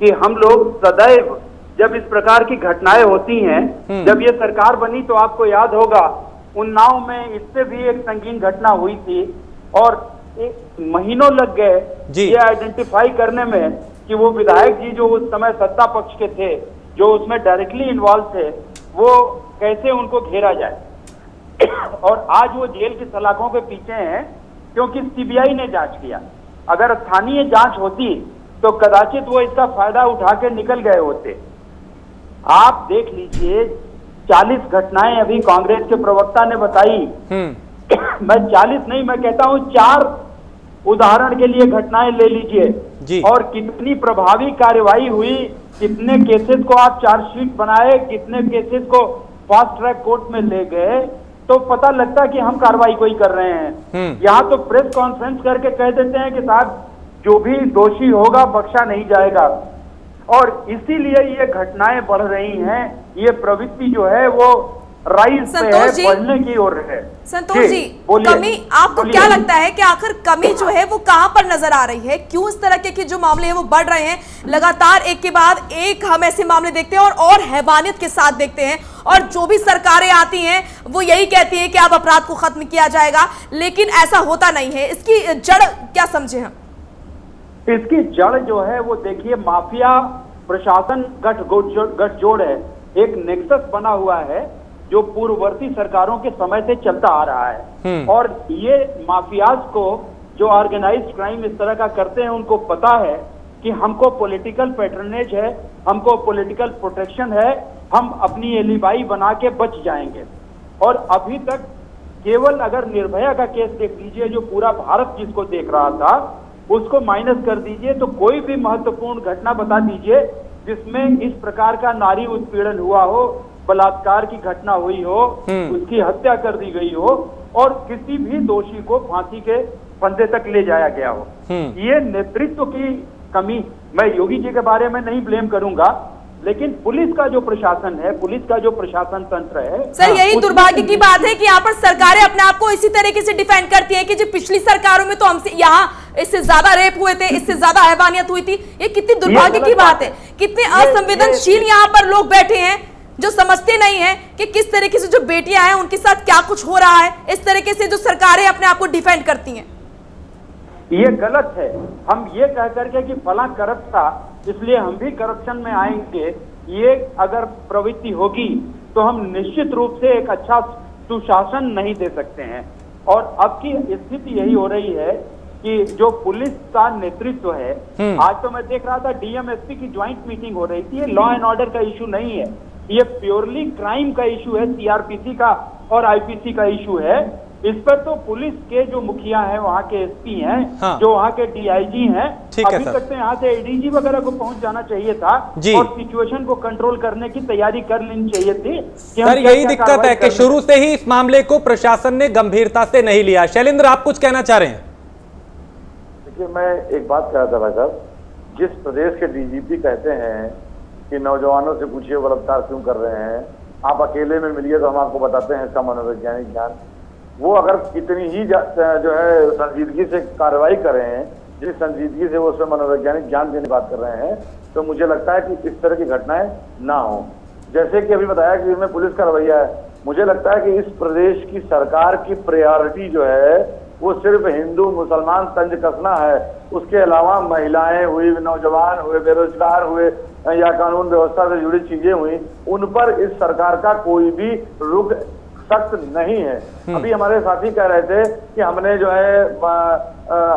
कि हम लोग सदैव जब इस प्रकार की घटनाएं होती हैं, जब ये सरकार बनी तो आपको याद होगा उन्नाव में इससे भी एक संगीन घटना हुई थी और महीनों लग गए ये आइडेंटिफाई करने में कि वो विधायक जी जो उस समय सत्ता पक्ष के थे, जो उसमें डायरेक्टली इन्वॉल्व थे, वो कैसे उनको घेरा जाए। और आज वो जेल की सलाखों के पीछे हैं क्योंकि सीबीआई ने जांच किया। अगर स्थानीय जांच होती तो कदाचित वो इसका फायदा उठा के निकल गए होते। आप देख लीजिए, 40 घटनाएं अभी कांग्रेस के प्रवक्ता ने बताई। मैं 40 नहीं, मैं कहता हूं 4 उदाहरण के लिए घटनाएं ले लीजिए और कितनी प्रभावी कार्यवाही हुई, कितने केसेस को आप चार्जशीट बनाए, कितने केसेस को फास्ट ट्रैक कोर्ट में ले गए, तो पता लगता कि हम कार्रवाई कोई कर रहे हैं। यहाँ तो प्रेस कॉन्फ्रेंस करके कह देते हैं कि साहब जो भी दोषी होगा बख्शा नहीं जाएगा। और इसीलिए ये घटनाएं बढ़ रही हैं, ये प्रवृत्ति जो है वो राइज पे है, बढ़ने की ओर है। संतोष जी, कमी आपको क्या लगता है कि आखिर कमी जो है वो कहां पर नजर आ रही है? क्यों इस तरह के जो मामले हैं वो बढ़ रहे हैं? लगातार एक के बाद एक हम ऐसे मामले देखते हैं और हैवानियत के साथ देखते हैं, और जो भी सरकारें आती हैं वो यही कहती हैं कि अब अपराध को खत्म किया जाएगा, लेकिन ऐसा होता नहीं है। इसकी जड़ क्या समझे हम? इसकी जड़ जो है वो देखिए, माफिया प्रशासन गठजोड़ है, एक नेक्सस बना हुआ है जो पूर्ववर्ती सरकारों के समय से चलता आ रहा है। और ये माफियाज को जो ऑर्गेनाइज्ड क्राइम इस तरह का करते हैं, उनको पता है कि हमको पॉलिटिकल पैटर्नेज है, हमको पॉलिटिकल प्रोटेक्शन है, हम अपनी एलिबाई बना के बच जाएंगे। और अभी तक केवल अगर निर्भया का केस देख लीजिए, जो पूरा भारत जिसको देख रहा था, उसको माइनस कर दीजिए तो कोई भी महत्वपूर्ण घटना बता दीजिए जिसमें इस प्रकार का नारी उत्पीड़न हुआ हो, बलात्कार की घटना हुई हो, उसकी हत्या कर दी गई हो और किसी भी दोषी को फांसी के फंदे तक ले जाया गया हो। ये नेतृत्व की कमी, मैं योगी जी के बारे में नहीं ब्लेम करूंगा, लेकिन पुलिस का जो प्रशासन है, पुलिस का जो प्रशासन तंत्र है। सर, यही दुर्भाग्य की बात है कि यहाँ पर सरकारें अपने आप को इसी तरीके से डिफेंड करती हैं कि जो पिछली सरकारों में तो हमसे यहाँ इससे ज्यादा रेप हुए थे, इससे ज्यादा हैवानियत हुई थी। ये कितनी दुर्भाग्य की बात है, कितने असंवेदनशील यहाँ पर लोग बैठे हैं जो समझते नहीं है कि किस तरीके से जो बेटियां हैं उनके साथ क्या कुछ हो रहा है। इस तरीके से जो सरकारें अपने आप को डिफेंड करती हैं, ये गलत है। हम ये कह करके कि फला करप्ट था इसलिए हम भी करप्शन में आएंगे, ये अगर प्रवृत्ति होगी तो हम निश्चित रूप से एक अच्छा सुशासन नहीं दे सकते हैं। और अब की स्थिति यही हो रही है कि जो पुलिस का नेतृत्व है, आज तो मैं देख रहा था डीएम-एसपी की ज्वाइंट मीटिंग हो रही थी। ये लॉ एंड ऑर्डर का इशू नहीं है, ये प्योरली क्राइम का इशू है, सीआरपीसी का और आईपीसी का इशू है। इस पर तो पुलिस के जो मुखिया हैं, वहाँ के एसपी हैं, हाँ। जो वहाँ के डीआईजी हैं, ठीक है अभी सर। तक तो यहाँ से एडीजी वगैरह को पहुंच जाना चाहिए था जी। और सिचुएशन को कंट्रोल करने की तैयारी कर लेनी चाहिए थी कि हम सर क्या यही क्या दिक्कत कार्रवाई है कि करने- शुरू से ही इस मामले को प्रशासन ने गंभीरता से नहीं लिया। शैलेंद्र, आप कुछ कहना चाह रहे हैं? देखिए, मैं एक बात कह रहा था भाई साहब, जिस प्रदेश के डीजीपी कहते हैं कि नौजवानों से पूछिए बलात्कार क्यों कर रहे हैं, आप अकेले में मिलिए तो हम आपको बताते हैं इसका मनोवैज्ञानिक ज्ञान। वो अगर इतनी ही जो है संजीदगी से कार्रवाई करें, जिस संजीदगी से वो उसमें मनोवैज्ञानिक ज्ञान देने की बात कर रहे हैं, तो मुझे लगता है कि इस तरह की घटनाएं ना हो। जैसे कि अभी बताया कि इसमें पुलिस का रवैया है, मुझे लगता है कि इस प्रदेश की सरकार की प्रायोरिटी जो है वो सिर्फ हिंदू मुसलमान तंज कसना है। उसके अलावा महिलाएं हुई, नौजवान हुए, बेरोजगार हुए या कानून व्यवस्था से जुड़ी चीजें हुई, उन पर इस सरकार का कोई भी रुख सख्त नहीं है। अभी हमारे साथी कह रहे थे कि हमने जो है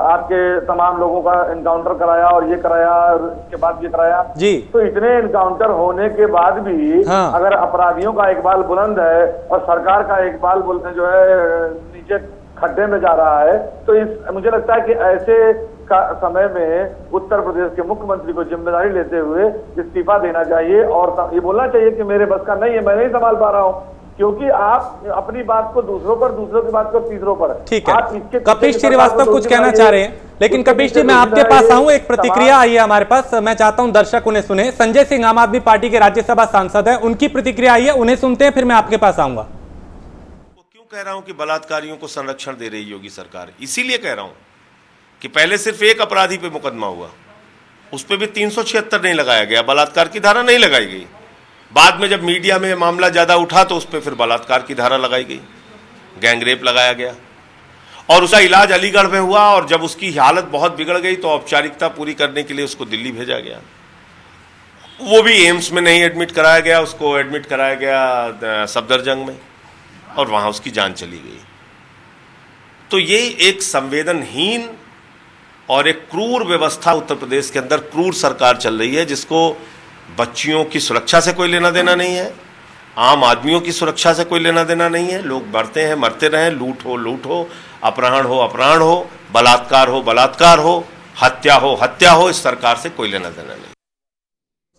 आपके तमाम लोगों का एनकाउंटर कराया और ये कराया और इसके बाद ये कराया जी। तो इतने एनकाउंटर होने के बाद भी हाँ। अगर अपराधियों का इकबाल बुलंद है और सरकार का इकबाल जो है नीचे खड्डे में जा रहा है, तो मुझे लगता है कि ऐसे का समय में उत्तर प्रदेश के मुख्यमंत्री को जिम्मेदारी लेते हुए इस्तीफा देना चाहिए और ये बोलना चाहिए कि मेरे बस का नहीं है, मैं नहीं संभाल पा रहा हूँ। क्योंकि आप अपनी बात को दूसरों पर, दूसरों की बात को तीसरों पर, ठीक है। आप इसके कपिश श्रीवास्तव कुछ कहना चाह रहे हैं, लेकिन कपिश जी मैं आपके पास आऊं, एक प्रतिक्रिया आई है हमारे पास, मैं चाहता हूं दर्शक उन्हें सुने। संजय सिंह आम आदमी पार्टी के राज्यसभा सांसद हैं, उनकी प्रतिक्रिया आई है, उन्हें सुनते हैं, फिर मैं आपके पास आऊंगा। क्यों कह रहा हूं कि बलात्कारियों को संरक्षण दे रही योगी सरकार? इसीलिए कह रहा हूं कि पहले सिर्फ एक अपराधी पे मुकदमा हुआ, उस पर भी 376 नहीं लगाया गया, बलात्कार की धारा नहीं लगाई गई। बाद में जब मीडिया में मामला ज्यादा उठा तो उस पर फिर बलात्कार की धारा लगाई गई, गैंगरेप लगाया गया और उसका इलाज अलीगढ़ में हुआ और जब उसकी हालत बहुत बिगड़ गई तो औपचारिकता पूरी करने के लिए उसको दिल्ली भेजा गया। वो भी एम्स में नहीं एडमिट कराया गया, उसको एडमिट कराया गया सफदरजंग में और वहां उसकी जान चली गई। तो ये एक संवेदनहीन और एक क्रूर व्यवस्था उत्तर प्रदेश के अंदर, क्रूर सरकार चल रही है जिसको बच्चियों की सुरक्षा से कोई लेना देना नहीं है, आम आदमियों की सुरक्षा से कोई लेना देना नहीं है। लोग मरते हैं, मरते रहें, लूट हो, अपहरण हो, बलात्कार हो, हत्या हो, इस सरकार से कोई लेना देना नहीं।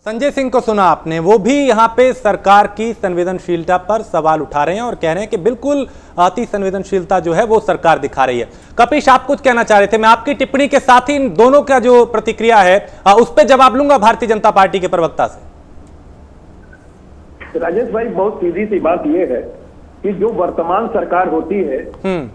संजय सिंह को सुना आपने, वो भी यहाँ पे सरकार की संवेदनशीलता पर सवाल उठा रहे हैं और कह रहे हैं कि बिल्कुल अति संवेदनशीलता जो है वो सरकार दिखा रही है। कपिश, आप कुछ कहना चाह रहे थे, मैं आपकी टिप्पणी के साथ ही इन दोनों का जो प्रतिक्रिया है उस पर जवाब लूंगा भारतीय जनता पार्टी के प्रवक्ता से। राजेश भाई, बहुत सीधी सी बात यह है कि जो वर्तमान सरकार होती है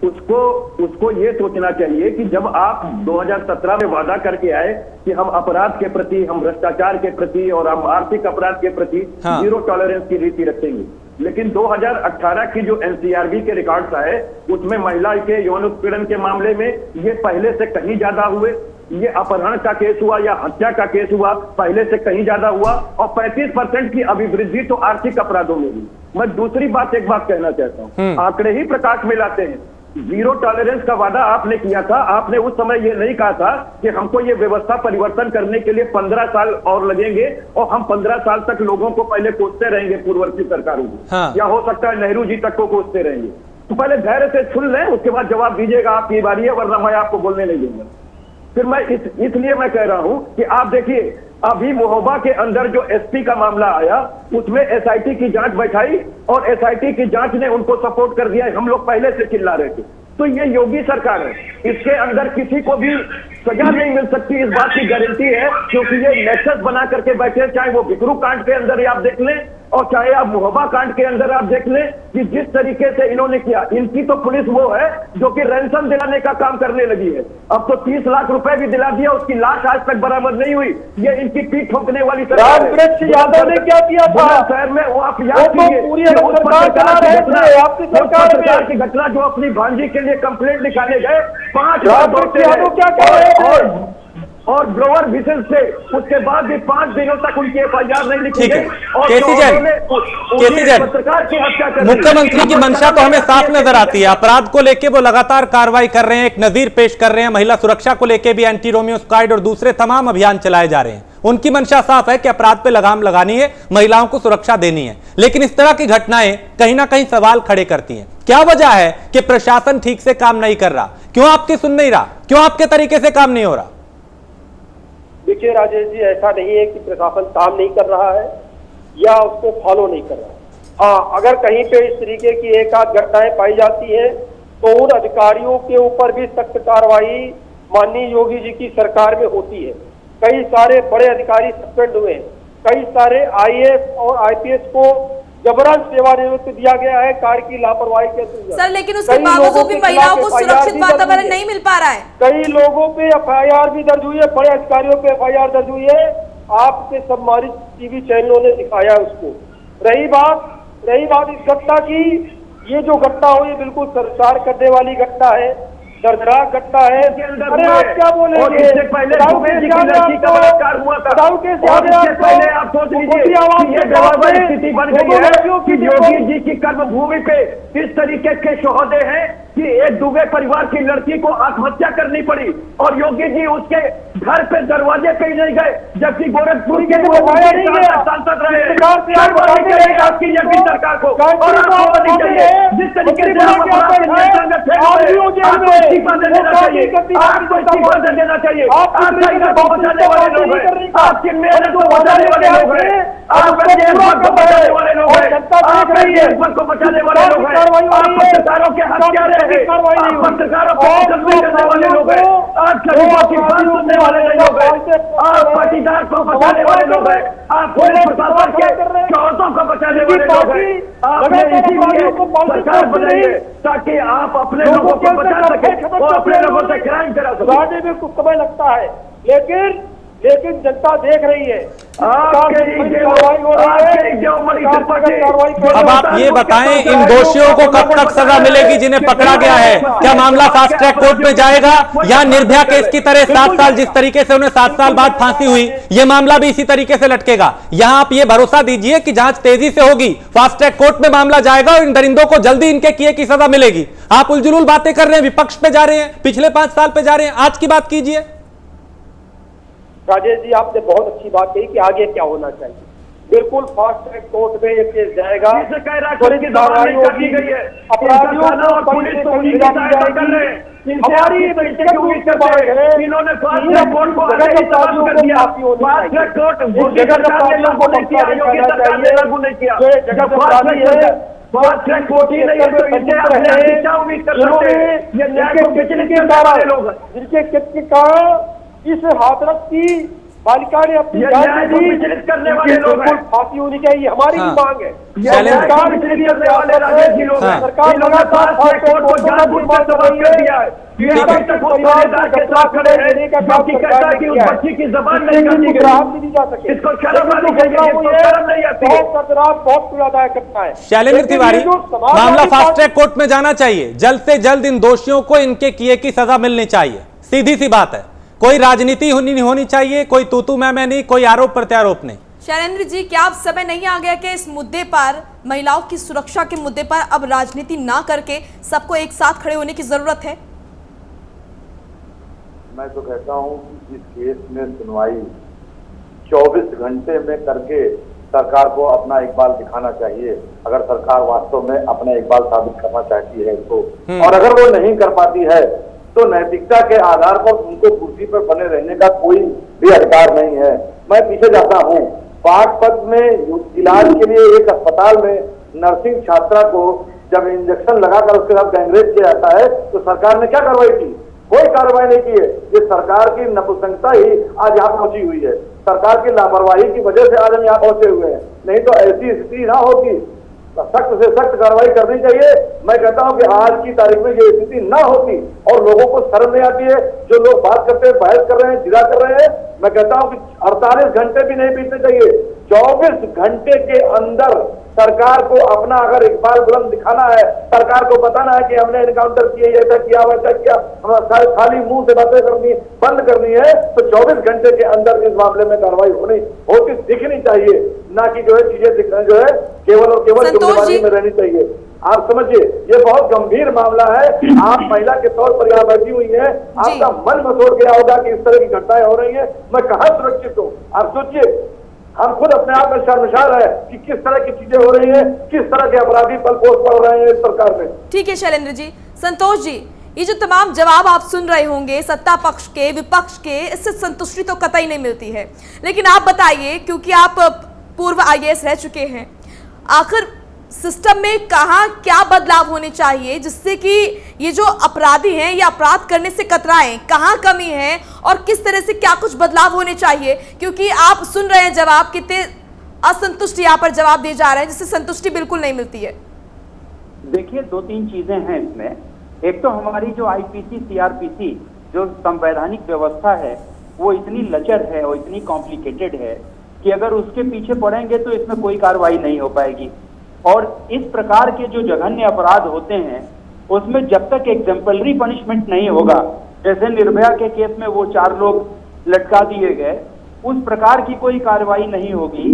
उसको ये सोचना चाहिए कि जब आप 2017 में वादा करके आए कि हम अपराध के प्रति, हम भ्रष्टाचार के प्रति और हम आर्थिक अपराध के प्रति जीरो टॉलरेंस की नीति रखेंगे, लेकिन 2018 की जो एनसीआरबी के रिकॉर्ड्स आए उसमें महिला के यौन उत्पीड़न के मामले में ये पहले से कहीं ज्यादा हुए, ये अपहरण का केस हुआ या हत्या का केस हुआ पहले से कहीं ज्यादा हुआ और 35% की अभिवृद्धि तो आर्थिक अपराधों में हुई। मैं दूसरी बात एक बात कहना चाहता हूँ, आंकड़े ही प्रकाश में लाते हैं। जीरो टॉलरेंस का वादा आपने किया था, आपने उस समय ये नहीं कहा था कि हमको ये व्यवस्था परिवर्तन करने के लिए 15 साल और लगेंगे और हम 15 साल तक लोगों को पहले कोसते रहेंगे, पूर्ववर्ती सरकारों को, या हो सकता है नेहरू जी तक को कोसते रहेंगे। तो पहले धैर्य से सुन लें, उसके बाद जवाब दीजिएगा, आपकी बारी है, वरना मैं आपको बोलने नहीं दूंगा। फिर मैं इसलिए मैं कह रहा हूं कि आप देखिए, अभी महोबा के अंदर जो एसपी का मामला आया उसमें एसआईटी की जांच बैठाई और एसआईटी की जांच ने उनको सपोर्ट कर दिया। हम लोग पहले से चिल्ला रहे थे। तो ये योगी सरकार है, इसके अंदर किसी को भी सजा नहीं मिल सकती, इस बात की गारंटी है, क्योंकि ये नेक्सस बना करके बैठे, चाहे वो बिकरू कांड के अंदर आप देख लें और चाहे आप महोबा कांड के अंदर आप देख लें कि जिस तरीके से इन्होंने किया। इनकी तो पुलिस वो है जो कि रैंसम दिलाने का काम करने लगी है। अब तो 30 लाख रुपए भी दिला दिया, उसकी लाश आज तक बरामद नहीं हुई। ये इनकी पीठ ठोकने वाली सरकार है। राजवृक्ष यादव ने क्या किया था शहर में, वो आप याद कीजिए, पूरी सरकार चला रहे थे, आपकी सरकार की घटना जो अपनी भांजी के लिए कंप्लेंट लिखाने गए, 5 यादव क्या कह रहे थे और ब्रोवर विशेष से उसके बाद भी 5 दिनों तक उनकी एफआईआर नहीं लिखी गई और पत्रकार की हत्या कर दी। मुख्यमंत्री की मंशा तो हमें साफ नजर आती है, अपराध को लेके वो लगातार कार्रवाई कर रहे हैं, एक नजीर पेश कर रहे हैं, महिला सुरक्षा को लेके भी एंटी रोमियो स्क्वाड और दूसरे तमाम अभियान चलाए जा रहे हैं। उनकी मंशा साफ है कि अपराध पे लगाम लगानी है, महिलाओं को सुरक्षा देनी है, लेकिन इस तरह की घटनाएं कहीं ना कहीं सवाल खड़े करती हैं। क्या वजह है कि प्रशासन ठीक से काम नहीं कर रहा? क्यों आपकी सुन नहीं रहा? क्यों आपके तरीके से काम नहीं हो रहा? देखिए राजेश जी, ऐसा नहीं है कि प्रशासन काम नहीं कर रहा है या उसको फॉलो नहीं कर रहा है। हाँ, अगर कहीं पे इस तरीके की एक आध घटनाएं पाई जाती है तो उन अधिकारियों के ऊपर भी सख्त कार्रवाई माननीय योगी जी की सरकार में होती है। कई सारे बड़े अधिकारी सस्पेंड हुए हैं, कई सारे आईएएस और आईपीएस को जबरन सेवानिवृत्त दिया गया है कार्य की लापरवाही के अंतर्गत। सर, लेकिन उसके बावजूद भी महिलाओं को सुरक्षित वातावरण नहीं मिल पा रहा है। कई लोगों पे एफआईआर भी दर्ज हुई है, बड़े अधिकारियों पे एफआईआर दर्ज हुई है, आपके सम्मानित टीवी चैनलों ने दिखाया उसको। रही बात इस घटना की, ये जो घटना हुई बिल्कुल सरकार करने वाली घटना है, दर्दनाक घटना है। अरे आप क्या बोलेंगे? पहले आप सोच लीजिए स्थिति बन गई है कि योगी जी की कर्मभूमि पे इस तरीके के शोहदे हैं कि एक दुबे परिवार की लड़की को आत्महत्या करनी पड़ी और योगी जी उसके घर पे दरवाजे पे ही नहीं गए, जबकि गोरखपुर के सांसद रहे। आपकी योगी सरकार को और आपको चाहिए जिस तरीके से इस्तीफा दे देना चाहिए, आपको इस्तीफा दे देना चाहिए। आपका इधर को बचाने वाले लोग हैं, आपकी मेहनत को बचाने वाले लोग हैं, आपके देशभर को बचाने वाले लोग हैं, आपके देशभर को बचाने वाले लोग हैं, आप पत्रकारों के हत्यारे हैं, आप पत्रकारों को जल्दी करने वाले लोग हैं, आप गरीबों की बात सुनने वाले लोग हैं, आप पाटीदार को बचाने वाले लोग हैं, आप पुलिस प्रशासन के चौथों को बचाने वाले लोग हैं। आपने इसीलिए सरकार बनाई ताकि आप अपने लोगों को बचा सके, वो अपने लोगों से क्राइम करा सके। में कुछ समय लगता है, लेकिन जनता देख रही है। अब आप ये बताएं, इन दोषियों को कब तक सजा मिलेगी जिन्हें पकड़ा गया है? क्या मामला फास्ट ट्रैक कोर्ट में जाएगा या निर्भया केस की तरह 7 साल जिस तरीके से उन्हें 7 साल बाद फांसी हुई, ये मामला भी इसी तरीके से लटकेगा? यहां आप ये भरोसा दीजिए कि जांच तेजी से होगी, फास्ट ट्रैक कोर्ट में मामला जाएगा और इन दरिंदों को जल्दी इनके किए की सजा मिलेगी। आप उलझुल बातें कर रहे हैं, विपक्ष पे जा रहे हैं, पिछले 5 साल पे जा रहे हैं, आज की बात कीजिए। राजेश जी, आपने बहुत अच्छी बात कही कि आगे क्या होना चाहिए। बिल्कुल फास्ट ट्रैक कोर्ट में ये केस जाएगा, त्वरित कार्रवाई होगी, अपराधियों को पुलिस को हमारी इन्होंने फास्ट ट्रैक कोर्ट को कर दिया। फास्ट ट्रैक कोर्ट लागू नहीं किया, फास्ट ट्रैक कोर्ट ही नहीं है तो इनसे अपने क्या उम्मीद कर सकते हैं? ये न्याय को बेचने के लोग जिनके कितने का इस हाथरस की बालिका ने अपनी जान दी करने वाले लोग फांसी होनी चाहिए, हमारी भी मांग है। सरकार लगातार कोर्ट को जानबूझकर तबाह कर दिया है। शैलेंद्र तिवारी, मामला फास्ट ट्रैक कोर्ट में जाना चाहिए, जल्द से जल्द इन दोषियों को इनके किए की सजा मिलनी चाहिए, सीधी सी बात है। कोई राजनीति होनी चाहिए, कोई तूतू मैं नहीं, कोई आरोप प्रत्यारोप नहीं। शैलेंद्र जी, क्या अब समय नहीं आ गया कि इस मुद्दे पर, महिलाओं की सुरक्षा के मुद्दे पर अब राजनीति ना करके सबको एक साथ खड़े होने की जरूरत है? मैं तो कहता हूं कि इस केस में सुनवाई 24 घंटे में करके सरकार को अपना इकबाल दिखाना चाहिए, अगर सरकार वास्तव में अपना इकबाल साबित करना चाहती है तो। और अगर वो नहीं कर पाती है तो नैतिकता के आधार पर उनको कुर्सी पर बने रहने का कोई भी अधिकार नहीं है। मैं पीछे जाता हूँ, बागपत में इलाज के लिए एक अस्पताल में नर्सिंग छात्रा को जब इंजेक्शन लगाकर उसके साथ गैंगरेप किया जाता है तो सरकार ने क्या कार्रवाई की? कोई कार्रवाई नहीं की है। ये सरकार की नपुंसकता ही आज यहाँ पहुंची हुई है, सरकार की लापरवाही की वजह से आज हम यहाँ पहुंचे हुए हैं, नहीं तो ऐसी स्थिति ना होती। सख्त से सख्त कार्रवाई करनी चाहिए। मैं कहता हूं कि आज की तारीख में ये स्थिति ना होती और लोगों को शर्म नहीं आती है, जो लोग बात करते हैं, बहस कर रहे हैं, जिला कर रहे हैं, मैं कहता हूं कि 48 घंटे भी नहीं बीतने चाहिए, 24 घंटे के अंदर सरकार को अपना अगर इकबाल बुलंद दिखाना है, सरकार को बताना है कि हमने एनकाउंटर किए, ऐसा किया वैसा किया, हमारा खाली मुंह से बातें करनी बंद करनी है, तो 24 घंटे के अंदर इस मामले में कार्रवाई होती दिखनी चाहिए, ना कि जो है चीजें दिखना जो है केवल और केवल जुम्मेवारी में रहनी चाहिए। आप समझिए, ये बहुत गंभीर मामला है। आप महिला के तौर पर यहाँ बैठी हुई है, आपका मन मसोड़ गया होगा कि इस तरह की घटनाएं हो रही है, मैं कहाँ सुरक्षित हूँ? आप सोचिए, हम खुद अपने आप में शर्मसार है कि किस तरह की चीजें हो रही हैं, किस तरह के अपराधी पलपोस पड़ रहे हैं इस सरकार में। ठीक है शैलेंद्र जी। संतोष जी, ये जो तमाम जवाब आप सुन रहे होंगे सत्ता पक्ष के, विपक्ष के, इससे संतुष्टि तो कतई नहीं मिलती है, लेकिन आप बताइए, क्योंकि आप पूर्व IAS रह चुके हैं, आखिर सिस्टम में कहाँ क्या बदलाव होने चाहिए जिससे कि ये जो अपराधी हैं ये अपराध करने से कतराएं, कहाँ कमी है और किस तरह से क्या कुछ बदलाव होने चाहिए? क्योंकि आप सुन रहे हैं जवाब, कितने असंतुष्ट यहाँ पर जवाब दिए जा रहे हैं जिससे संतुष्टि बिल्कुल नहीं मिलती है। देखिए, 2-3 चीजें हैं इसमें। एक तो हमारी जो IPC CRPC जो संवैधानिक व्यवस्था है वो इतनी लचर है और इतनी कॉम्प्लिकेटेड है कि अगर उसके पीछे पड़ेंगे तो इसमें कोई कार्रवाई नहीं हो पाएगी। और इस प्रकार के जो जघन्य अपराध होते हैं उसमें जब तक एग्जाम्पलरी पनिशमेंट नहीं होगा, जैसे निर्भया के केस में वो 4 लोग लटका दिए गए, उस प्रकार की कोई कार्रवाई नहीं होगी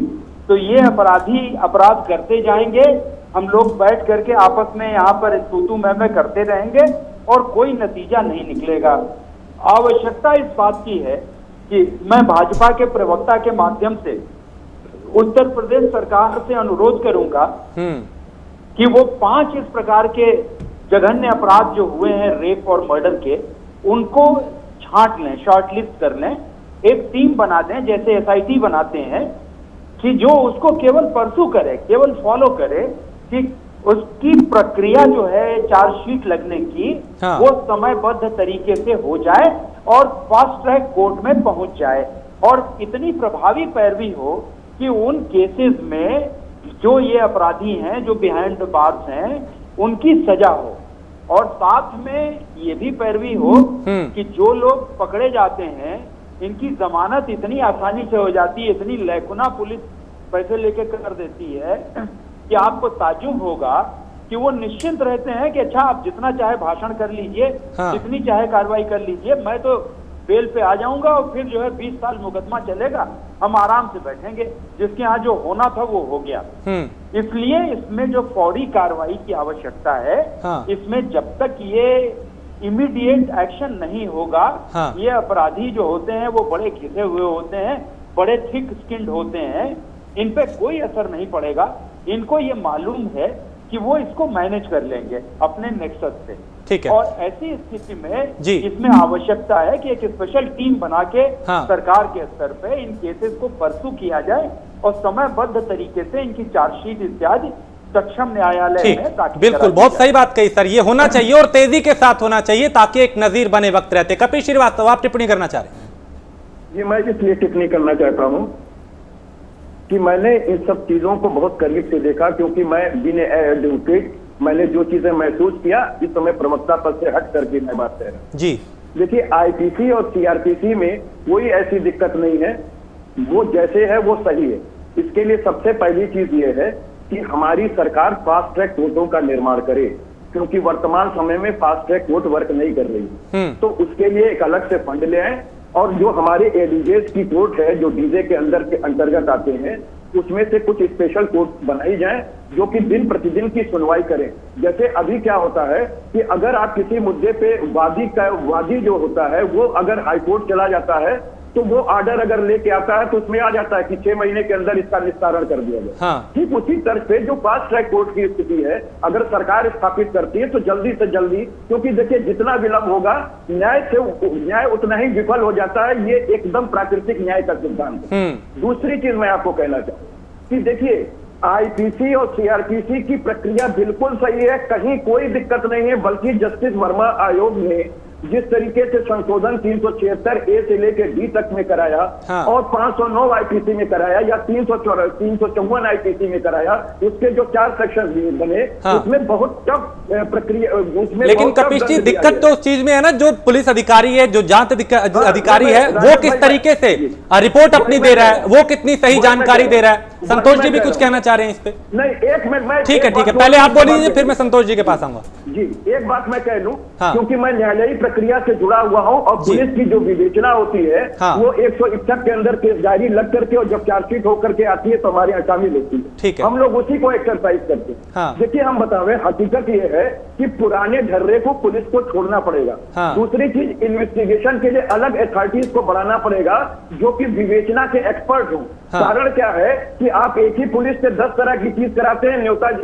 तो ये अपराधी अपराध करते जाएंगे, हम लोग बैठ करके आपस में यहाँ पर तू मैं करते रहेंगे और कोई नतीजा नहीं निकलेगा। आवश्यकता इस बात की है कि मैं भाजपा के प्रवक्ता के माध्यम से उत्तर प्रदेश सरकार से अनुरोध करूंगा कि वो 5 इस प्रकार के जघन्य अपराध जो हुए हैं रेप और मर्डर के, उनको छांट लें, शॉर्टलिस्ट कर लें, एक टीम बना दें जैसे SIT बनाते हैं, कि जो उसको केवल परसू करे, केवल फॉलो करे कि उसकी प्रक्रिया जो है चार्जशीट लगने की वो समयबद्ध तरीके से हो जाए और फास्ट ट्रैक कोर्ट में पहुंच जाए और इतनी प्रभावी पैरवी हो कि उन केसेस में जो ये अपराधी हैं, जो बिहाइंड बार्स हैं, उनकी सजा हो। और साथ में ये भी पैरवी हो कि जो लोग पकड़े जाते हैं इनकी जमानत इतनी आसानी से हो जाती है, इतनी लैकुना पुलिस पैसे लेके कर देती है कि आपको ताज्जुब होगा कि वो निश्चिंत रहते हैं कि अच्छा आप जितना चाहे भाषण कर लीजिए, जितनी चाहे कार्रवाई कर लीजिए, मैं तो बेल पे आ जाऊंगा और फिर जो है 20 साल मुकदमा चलेगा, हम आराम से बैठेंगे, जिसके यहाँ जो होना था वो हो गया। इसलिए इसमें जो फौरी कार्रवाई की आवश्यकता है, इसमें जब तक ये इमीडिएट एक्शन नहीं होगा, ये अपराधी जो होते हैं वो बड़े घिसे हुए होते हैं, बड़े थिक स्किन्ड होते हैं, इन पे कोई असर नहीं पड़ेगा। इनको ये मालूम है कि वो इसको मैनेज कर लेंगे अपने नेक्सस से। ठीक है। और ऐसी स्थिति में इसमें आवश्यकता है कि एक स्पेशल टीम बना के सरकार के स्तर पे इन केसेस को परसू किया जाए और समयबद्ध तरीके से इनकी चार्जशीट इत्यादि सक्षम न्यायालय में दाखिल। बिल्कुल, बहुत सही बात कही सर, ये होना चाहिए और तेजी के साथ होना चाहिए ताकि एक नजीर बने वक्त रहते। कपिल श्रीवास्तव, आप टिप्पणी करना चाह रहे हैं? जी, मैं इसलिए टिप्पणी करना चाहता हूं कि मैंने इन सब चीजों को बहुत करीब से देखा, क्योंकि मैं बिन एडवोकेट मैंने जो चीजें महसूस किया, इस समय प्रवक्ता पद से हट करके मैं बात कर रहा हूं। जी देखिए, IPC और CRPC में कोई ऐसी दिक्कत नहीं है, वो जैसे है वो सही है। इसके लिए सबसे पहली चीज ये है कि हमारी सरकार फास्ट ट्रैक कोर्टों का निर्माण करे, क्योंकि वर्तमान समय में फास्ट ट्रैक कोर्ट वर्क नहीं कर रही। तो उसके लिए एक अलग से फंड ले आए और जो हमारे एडीजेस की कोर्ट है, जो डीजे के अंदर के अंतर्गत आते हैं, उसमें से कुछ स्पेशल कोर्ट बनाई जाए जो कि दिन प्रतिदिन की सुनवाई करें। जैसे अभी क्या होता है कि अगर आप किसी मुद्दे पे वादी जो होता है वो अगर हाईकोर्ट चला जाता है तो वो ऑर्डर अगर लेके आता है तो उसमें आ जाता है कि 6 महीने के अंदर इसका निस्तारण कर दिया जाए। ठीक उसी तर्ज पे जो फास्ट ट्रैक कोर्ट की स्थिति है, अगर सरकार स्थापित करती है तो जल्दी से जल्दी, क्योंकि देखिए जितना विलंब होगा न्याय उतना ही विफल हो जाता है। ये एकदम प्राकृतिक न्याय का सिद्धांत है। दूसरी चीज मैं आपको कहना चाहूँ कि देखिए, IPC और CRPC की प्रक्रिया बिल्कुल सही है, कहीं कोई दिक्कत नहीं है, बल्कि जस्टिस वर्मा आयोग ने जिस तरीके से संशोधन 376A से लेकर D तक में कराया और 509 IPC में कराया या 354 IPC में कराया, उसके जो 4 सेक्शन बने, उसमें बहुत टफ प्रक्रिया उसमें। लेकिन कपिल जी, दिक्कत तो उस चीज में है ना, जो पुलिस अधिकारी है, जो जांच अधिकारी है, वो किस तरीके से रिपोर्ट अपनी दे रहा है, वो कितनी सही जानकारी दे रहा है, संतोष जी भी कुछ कहना चाह रहे हैं इस पे? नहीं, एक मिनट मैं, ठीक है, पहले आप बोल लीजिए, फिर मैं संतोष जी के पास आऊंगा। जी, एक बात मैं कह लूं, हाँ। क्योंकि मैं न्यायालयी प्रक्रिया से जुड़ा हुआ हूं और पुलिस की जो विवेचना होती है, हाँ। वो 161 के अंदर केस डायरी लग करके और जब चार्जशीट होकर के आती है तो हमारे यहाँ शामिल होती है। ठीक है। हम लोग उसी को एक्सरसाइज करते हैं। हाँ। देखिए, हम बतावे, हकीकत ये है कि पुराने ढर्रे को पुलिस को छोड़ना पड़ेगा। हाँ। दूसरी चीज, इन्वेस्टिगेशन के लिए अलग अथॉरिटीज को बढ़ाना पड़ेगा जो कि विवेचना के एक्सपर्ट हों। हाँ। कारण क्या है कि आप एक ही पुलिस से 10 तरह की चीज कराते हैं।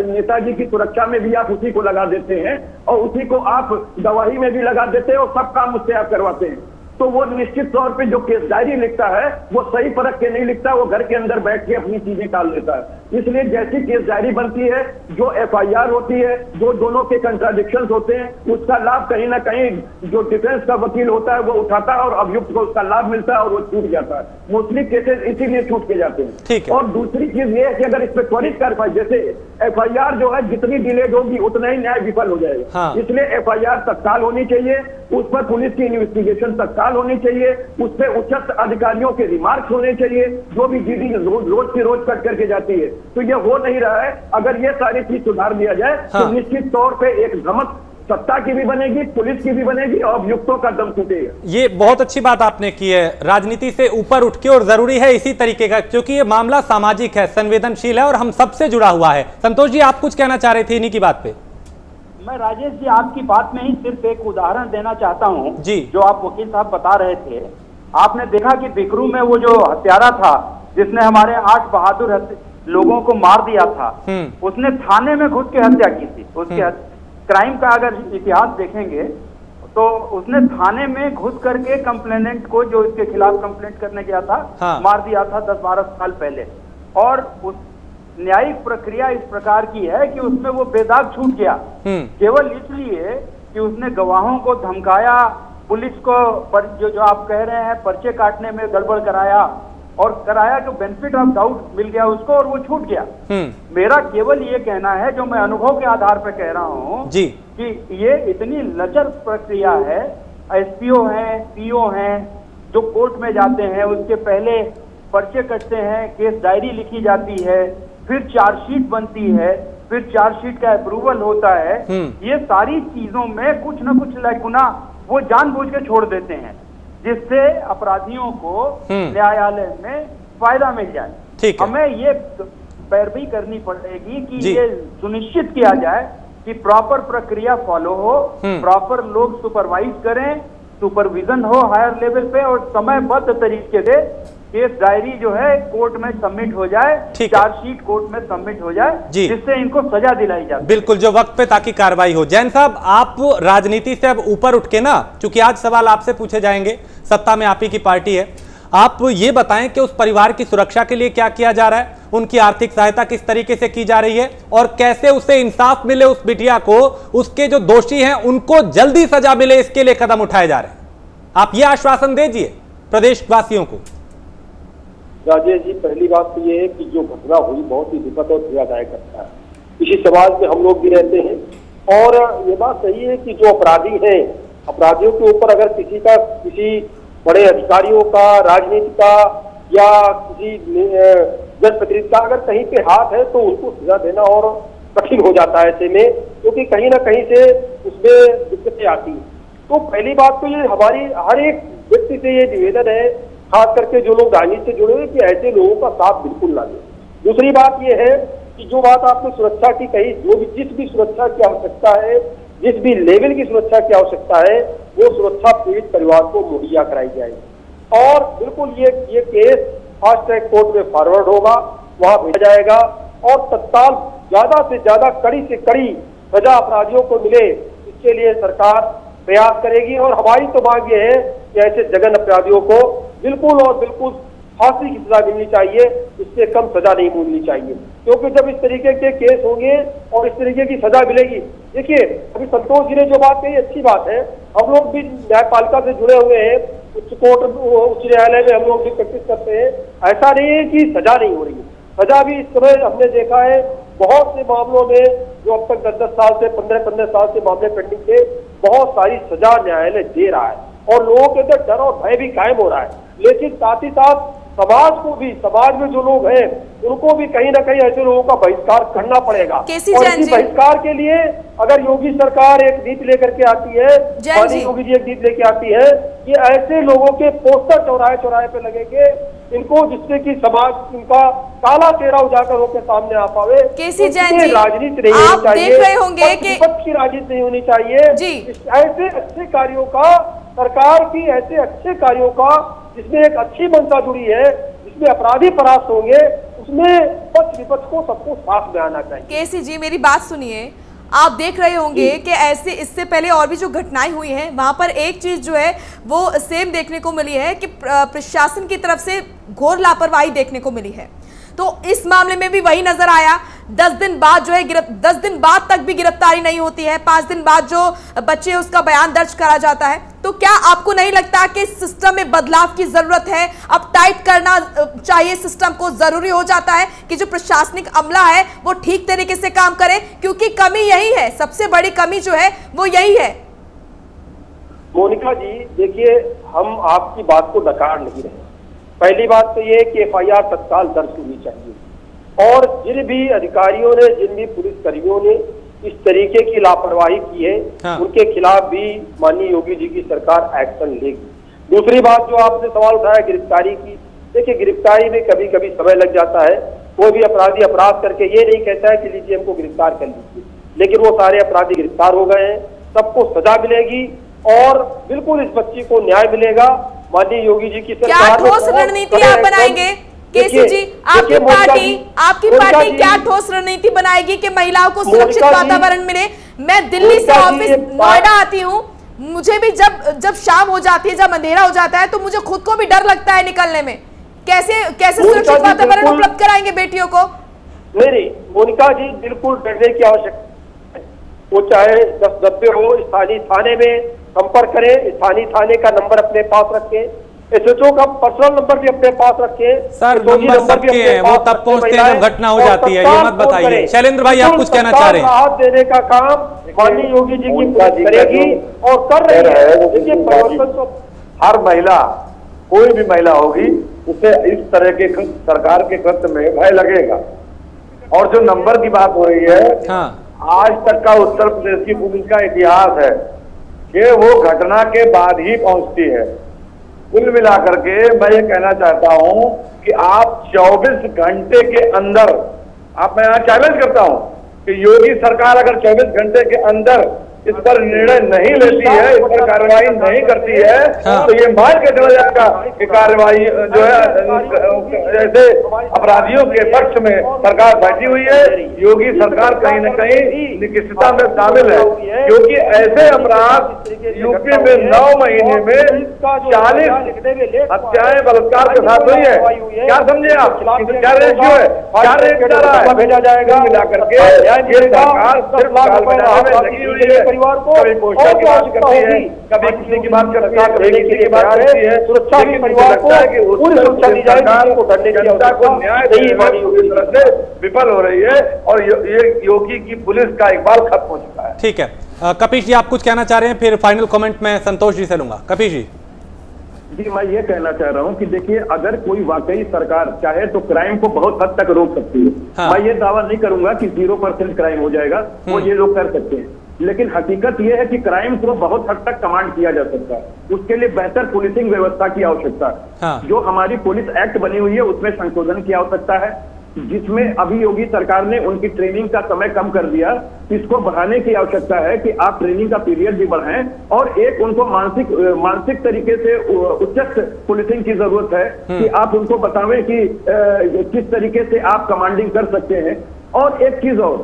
नेताजी की सुरक्षा में भी आप उसी को लगा देते हैं और उसी को आप गवाही में भी लगा देते हैं और सब काम उससे आप करवाते हैं। तो वो निश्चित तौर पे जो केस डायरी लिखता है वो सही परख के नहीं लिखता, वो घर के अंदर बैठ के अपनी चीजें टाल लेता है। इसलिए जैसी केस डायरी बनती है, जो FIR होती है, जो दोनों के कंट्राडिक्शंस होते हैं, उसका लाभ कहीं ना कहीं जो डिफेंस का वकील होता है वो उठाता है और अभियुक्त को उसका लाभ मिलता है और वो छूट जाता है। मोस्टली केसेस इसीलिए छूट के जाते हैं। ठीक है। और दूसरी चीज ये है कि अगर इस पर त्वरित कार्रवाई, जैसे FIR जो है जितनी डिलेड होगी उतना ही न्याय विफल हो जाएगा। हाँ। इसलिए FIR तत्काल होनी चाहिए, उस पर पुलिस की इन्वेस्टिगेशन तत्काल होनी चाहिए, उस पर उच्च अधिकारियों के रिमार्क्स होने चाहिए, जो भी जीडी रोज की रोज कट करके जाती है। तो ये हो नहीं रहा है। अगर ये सारी चीज सुधार दिया जाए तो निश्चित तौर पे एक धमक सत्ता की भी बनेगी, पुलिस की भी बनेगी और अभियुक्तों का दम टूटेगा। ये बहुत अच्छी बात आपने की है, राजनीति से ऊपर उठ के, और जरूरी है इसी तरीके का, क्योंकि ये मामला सामाजिक है, संवेदनशील है और हम सबसे जुड़ा हुआ है। संतोष जी, आप कुछ कहना चाह रहे थे इन्हीं की बात पे? मैं राजेश जी आपकी बात में ही सिर्फ एक उदाहरण देना चाहता हूँ जी। जो आप वकील साहब बता रहे थे। आपने देखा कि बिकरू में वो जो हत्यारा था जिसने हमारे 8 बहादुर लोगों को मार दिया था, उसने थाने में घुस के हत्या की थी। उसके क्राइम का अगर इतिहास देखेंगे तो उसने थाने में घुस करके कंप्लेनेंट को, जो इसके खिलाफ कंप्लेंट करने गया था, हाँ। मार दिया था 10-12 साल पहले। और उस न्यायिक प्रक्रिया इस प्रकार की है कि उसमें वो बेदाग छूट गया, केवल इसलिए कि उसने गवाहों को धमकाया, पुलिस को जो आप कह रहे हैं पर्चे काटने में गड़बड़ कराया तो बेनिफिट ऑफ डाउट मिल गया उसको और वो छूट गया। मेरा केवल ये कहना है, जो मैं अनुभव के आधार पर कह रहा हूँ जी, कि ये इतनी लचर प्रक्रिया है। SPO हैं, PO हैं, जो कोर्ट में जाते हैं, उसके पहले पर्चे कटते हैं, केस डायरी लिखी जाती है, फिर चार्जशीट बनती है, फिर चार्जशीट का अप्रूवल होता है। ये सारी चीजों में कुछ न कुछ लैकुना वो जानबूझ के छोड़ देते हैं, जिससे अपराधियों को न्यायालय में फायदा मिल जाए। ठीक है। हमें ये पैरवी करनी पड़ेगी कि ये सुनिश्चित किया जाए कि प्रॉपर प्रक्रिया फॉलो हो, प्रॉपर लोग सुपरवाइज करें, सुपरविजन हो हायर लेवल पे, और समयबद्ध तरीके से केस डायरी जो है कोर्ट में सबमिट हो जाए, चार्जशीट कोर्ट में सबमिट हो जाए, जिससे इनको सजा दिलाई जाए। बिल्कुल, जो वक्त पे, ताकि कार्रवाई हो। जैन साहब, आप राजनीति से अब ऊपर उठ के ना, चूंकि आज सवाल आपसे पूछे जाएंगे, सत्ता में आप ही की पार्टी है, आप ये बताएं कि उस परिवार की सुरक्षा के लिए क्या किया जा रहा है, उनकी आर्थिक सहायता किस तरीके से की जा रही है और कैसे उसे इंसाफ मिले, उस बिटिया को, उसके जो दोषी हैं उनको जल्दी सजा मिले, इसके लिए कदम उठाए जा रहे हैं। आप ये आश्वासन दीजिए प्रदेशवासियों को। राजेश जी, पहली बात तो ये है कि जो घटना हुई बहुत ही दुखद और पीड़ादायक घटना है। इसी समाज में हम लोग भी रहते हैं और ये बात सही है कि जो अपराधी हैं, अपराधियों के ऊपर अगर किसी बड़े अधिकारियों का, राजनीति का या किसी जनप्रतिनिधि का अगर कहीं पे हाथ है तो उनको सजा देना और कठिन हो जाता है ऐसे में, क्योंकि कहीं ना कहीं से उसमें दिक्कतें आती हैं। तो पहली बात तो ये हमारी हर एक व्यक्ति से ये निवेदन है, खास करके जो लोग राजनीति से जुड़े हुए, कि ऐसे लोगों का साथ बिल्कुल ना दें। दूसरी बात ये है कि जो बात आपने सुरक्षा की कही, जिस भी सुरक्षा की आवश्यकता है, जिस भी लेवल की सुरक्षा की आवश्यकता है, वो सुरक्षा पीड़ित परिवार को मुहैया कराई जाएगी। और बिल्कुल ये केस फास्ट ट्रैक कोर्ट में फॉरवर्ड होगा, वहां भेजा जाएगा और तत्काल ज्यादा से ज्यादा कड़ी से कड़ी सजा अपराधियों को मिले, इसके लिए सरकार प्रयास करेगी। और हमारी तो मांग ये है कि ऐसे जघन अपराधियों को बिल्कुल और बिल्कुल फांसी की सजा मिलनी चाहिए, इससे कम सजा नहीं मिलनी चाहिए, क्योंकि जब इस तरीके के केस होंगे और इस तरीके की सजा मिलेगी। देखिए, अभी संतोष जी ने जो बात कही अच्छी बात है, हम लोग भी न्यायपालिका से जुड़े हुए हैं, उच्च न्यायालय में हम लोग भी प्रैक्टिस करते हैं। ऐसा नहीं है कि सजा नहीं हो रही है, सजा भी इस समय हमने देखा है बहुत से मामलों में, जो अब तक 10-10 साल से 15-15 साल से मामले पेंडिंग थे, बहुत सारी सजा न्यायालय दे रहा है और लोगों के अंदर डर और भय भी कायम हो रहा है। लेकिन साथ ही साथ समाज को भी, समाज में जो लोग हैं उनको भी कहीं ना कहीं ऐसे लोगों का बहिष्कार करना पड़ेगा। और इसी बहिष्कार के लिए अगर योगी सरकार एक नीति लेकर के आती है, माननीय योगी जी एक नीति लेके आती है कि ऐसे लोगों के पोस्टर चौराहे चौराहे पे लगेंगे, इनको, जिससे कि समाज इनका काला चेहरा उजागर होकर सामने आ पावे। केसी जैन जी, राजनीति नहीं होनी चाहिए, देख रहे होंगे कि विपक्ष की राजनीति नहीं होनी चाहिए। ऐसे अच्छे कार्यों का, सरकार की ऐसे अच्छे कार्यों का जिसमें एक अच्छी मंशा जुड़ी है, जिसमें अपराधी परास्त होंगे, उसमें पक्ष विपक्ष को सबको साथ में आना चाहिए। केसी जी मेरी बात सुनिए, आप देख रहे होंगे कि ऐसे इससे पहले और भी जो घटनाएं हुई हैं वहां पर एक चीज जो है वो सेम देखने को मिली है कि प्रशासन की तरफ से घोर लापरवाही देखने को मिली है। तो इस मामले में भी वही नजर आया। 10 दिन बाद जो है 10 दिन बाद तक भी गिरफ्तारी नहीं होती है, 5 दिन बाद जो बच्चे उसका बयान दर्ज करा जाता है। तो क्या आपको नहीं लगता कि सिस्टम में बदलाव की जरूरत है? अब टाइट करना चाहिए सिस्टम को, जरूरी हो जाता है कि जो प्रशासनिक अमला है वो ठीक तरीके से काम करे, क्योंकि कमी यही है, सबसे बड़ी कमी जो है वो यही है। मोनिका जी देखिए, हम आपकी बात को नकार नहीं रहे। पहली बात तो ये कि FIR तत्काल दर्ज होनी चाहिए, और जिन भी अधिकारियों ने, जिन भी पुलिस कर्मियों ने इस तरीके की लापरवाही की है, उनके खिलाफ भी माननीय योगी जी की सरकार एक्शन लेगी। दूसरी बात जो आपने सवाल उठाया गिरफ्तारी की, देखिए गिरफ्तारी में कभी कभी समय लग जाता है। कोई भी अपराधी अपराध करके ये नहीं कहता है कि लीजिए हमको गिरफ्तार कर लीजिए, लेकिन वो सारे अपराधी गिरफ्तार हो गए हैं, सबको सजा मिलेगी और बिल्कुल इस बच्ची को न्याय मिलेगा। माननीय योगी जी की सरकार क्या ठोस रणनीति आप बनाएंगे? केसी जी, आपकी पार्टी क्या ठोस रणनीति बनाएगी कि महिलाओं को सुरक्षित वातावरण मिले? मैं दिल्ली से ऑफिस नोएडा आती हूँ, मुझे भी जब शाम हो जाती है, जब अंधेरा हो जाता है, तो मुझे खुद को भी डर लगता है निकलने में। कैसे सुरक्षित वातावरण उपलब्ध कराएंगे बेटियों को? नहीं मोनिका जी, बिल्कुल डरने की आवश्यकता है। वो चाहे 10 डब्बे हो, स्थानीय थाने में संपर्क करें, स्थानीय थाने का नंबर अपने पास रखें, SHO का पर्सनल नंबर भी अपने पास रखें। सर नंबर सबके हैं, वो तब पहुंचते हैं जब घटना हो जाती है, ये मत बताइए। शैलेंद्र भाई आप कुछ कहना चाह रहे हैं? राहत देने का काम माननीय योगी जी की करेगी और कर रही है। देखिए परिवर्तन तो हर महिला, कोई भी महिला होगी, उसे इस तरह के सरकार के कृत्य में भय लगेगा। और जो नंबर की बात हो रही है, आज तक का उत्तर प्रदेश की पुलिस का इतिहास है कि वो घटना के बाद ही पहुंचती है। कुल मिलाकर के मैं ये कहना चाहता हूं कि आप 24 घंटे के अंदर, मैं यहाँ चैलेंज करता हूं कि योगी सरकार अगर 24 घंटे के अंदर इस पर निर्णय नहीं लेती है, इस पर कार्रवाई नहीं करती है, तो ये मान के चला जाएगा कि कार्रवाई जो है ऐसे अपराधियों के पक्ष में सरकार बैठी हुई है। योगी सरकार कहीं न कहीं निकृष्टता में शामिल है, क्योंकि ऐसे अपराध यूपी में 9 महीने में 40 हत्याएं बलात्कार के साथ हुई है। क्या समझे आप? क्या रेशियो है, क्या रेट जा रहा है? भेजा जाएगा मिलाकर के ये सरकार सिर्फ लगी हुई है, परिवार को कभी पोस्टर की बात करती है, कभी किसी की बात करती है, कभी किसी की बात करती है। सुरक्षा भी परिवार को पूरी सुरक्षा दी जाएगी, जनता को न्याय देने से विफल हो रही है, और ये योगी की पुलिस का इकबाल खत्म हो चुका है। ठीक है, कपीश जी आप कुछ कहना चाह रहे हैं, फिर फाइनल कमेंट मैं संतोष जी से लूंगा। कपीश जी। जी मैं ये कहना चाह रहा हूं कि देखिए, अगर कोई वाकई सरकार चाहे तो क्राइम को बहुत हद तक रोक सकती है। मैं ये दावा नहीं करूंगा कि 0% क्राइम हो जाएगा, वो ये लोग कर सकते हैं, लेकिन हकीकत यह है कि क्राइम को बहुत हद तक कमांड किया जा सकता है। उसके लिए बेहतर पुलिसिंग व्यवस्था की आवश्यकता है। जो हमारी पुलिस एक्ट बनी हुई है उसमें संशोधन की आवश्यकता है, जिसमें अभी योगी सरकार ने उनकी ट्रेनिंग का समय कम कर दिया। इसको बढ़ाने की आवश्यकता है कि आप ट्रेनिंग का पीरियड भी बढ़ाएं, और एक उनको मानसिक तरीके से उच्च पुलिसिंग की जरूरत है कि आप उनको बतावें कि किस तरीके से आप कमांडिंग कर सकते हैं। और एक चीज और,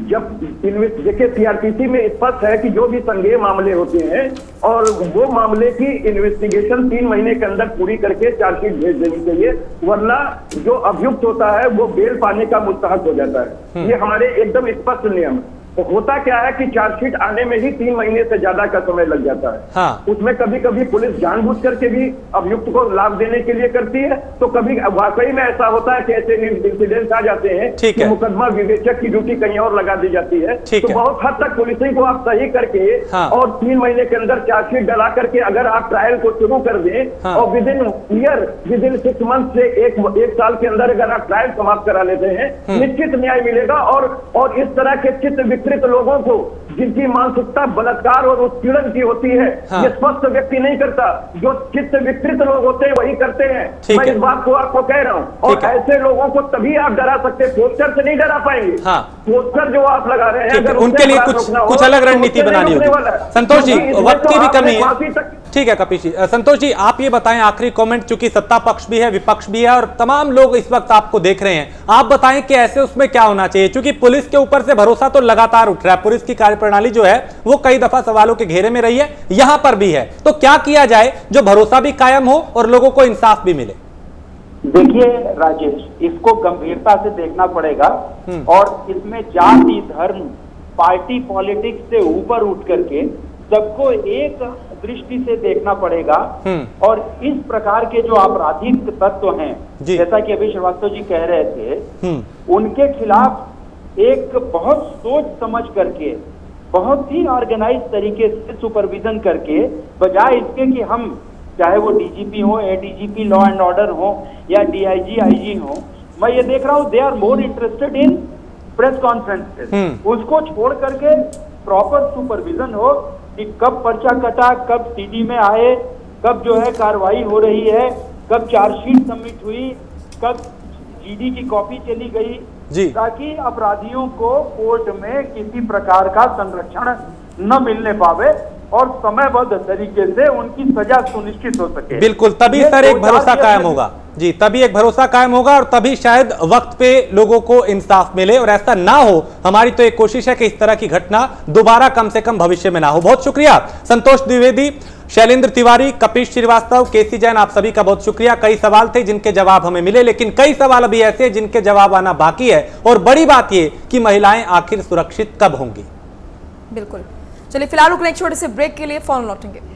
जब देखिए CRPC में स्पष्ट है कि जो भी संज्ञेय मामले होते हैं और वो मामले की इन्वेस्टिगेशन 3 महीने के अंदर पूरी करके चार्जशीट भेज देनी चाहिए, वरना जो अभियुक्त होता है वो बेल पाने का मुस्तहक हो जाता है। ये हमारे एकदम स्पष्ट नियम है। तो होता क्या है कि चार्जशीट आने में ही 3 महीने से ज्यादा का समय लग जाता है। हाँ। उसमें कभी कभी पुलिस जानबूझ करके भी अभियुक्त को लाभ देने के लिए करती है, तो कभी वाकई में ऐसा होता है कि ऐसे इंसिडेंट्स आ जाते हैं कि मुकदमा विवेचक की ड्यूटी कहीं और लगा दी जाती है। तो बहुत हद तक पुलिसिंग को आप सही करके और 3 महीने के अंदर चार्जशीट डला करके अगर आप ट्रायल को शुरू कर दें और विद इन 6 मंथ से एक साल के अंदर अगर आप ट्रायल समाप्त करा लेते हैं, निश्चित न्याय मिलेगा। और इस तरह के चित्त विकृत लोगों को, जिनकी मानसिकता बलात्कार और उत्पीड़न की होती है, ये स्वस्थ व्यक्ति नहीं करता, जो चित्त विकृत लोग होते हैं वही करते हैं। मैं इस बात को आपको कह रहा हूँ। और ऐसे लोगों को तभी आप डरा सकते, पोस्टर से नहीं डरा पाएंगे। पोस्टर जो आप लगा रहे हैं अगर उनके लिए कुछ अलग रणनीति बनानी होगी। संतोष जी, वक्त की भी कमी है। ठीक है कपिश जी। संतोष जी, आप ये बताएं आखिरी कमेंट, चूंकि सत्ता पक्ष भी है, विपक्ष भी है और तमाम लोग इस वक्त आपको देख रहे हैं, आप बताएं कि ऐसे उसमें क्या होना चाहिए, क्योंकि पुलिस के ऊपर से भरोसा तो लगातार उठ रहा है, पुलिस की कार्यप्रणाली जो है वो कई दफा सवालों के घेरे में रही है, यहां पर भी है, तो क्या किया जाए जो भरोसा भी कायम हो और लोगों को इंसाफ भी मिले? देखिए राजेश, इसको गंभीरता से देखना पड़ेगा और इसमें जाति, धर्म, पार्टी पॉलिटिक्स से ऊपर उठ करके सबको एक दृष्टि से देखना पड़ेगा। और इस प्रकार के जो आपराधिक तत्व हैं, जैसा कि अभी श्रीवास्तव जी कह रहे थे, उनके खिलाफ एक बहुत सोच समझ करके, बहुत ही ऑर्गेनाइज तरीके से सुपरविजन करके, बजाय इसके कि हम चाहे वो डीजीपी हो, एडीजीपी लॉ एंड ऑर्डर हो या डीआईजी, आईजी हो, मैं ये देख रहा हूँ they are more interested in press conferences. उसको छोड़ करके प्रॉपर सुपरविजन हो कि कब पर्चा कटा, कब सीडी में आए, कब जो है कार्रवाई हो रही है, कब चार्जशीट सबमिट हुई, कब जीडी की कॉपी चली गई, ताकि अपराधियों को कोर्ट में किसी प्रकार का संरक्षण न मिलने पावे और समयबद्ध तरीके से उनकी सजा सुनिश्चित हो सके। बिल्कुल, तभी सर एक भरोसा कायम होगा जी, तभी एक भरोसा कायम होगा और तभी शायद वक्त पे लोगों को इंसाफ मिले। और ऐसा ना हो, हमारी तो एक कोशिश है कि इस तरह की घटना दोबारा कम से कम भविष्य में ना हो। बहुत शुक्रिया संतोष द्विवेदी, शैलेंद्र तिवारी, कपिश श्रीवास्तव, केसी जैन, आप सभी का बहुत शुक्रिया। कई सवाल थे जिनके जवाब हमें मिले, लेकिन कई सवाल अभी ऐसे हैं जिनके जवाब आना बाकी है। और बड़ी बात यह कि महिलाएं आखिर सुरक्षित कब होंगी। बिल्कुल, चलिए फिलहाल रुकने एक छोटे से ब्रेक के लिए, फोन लौटेंगे।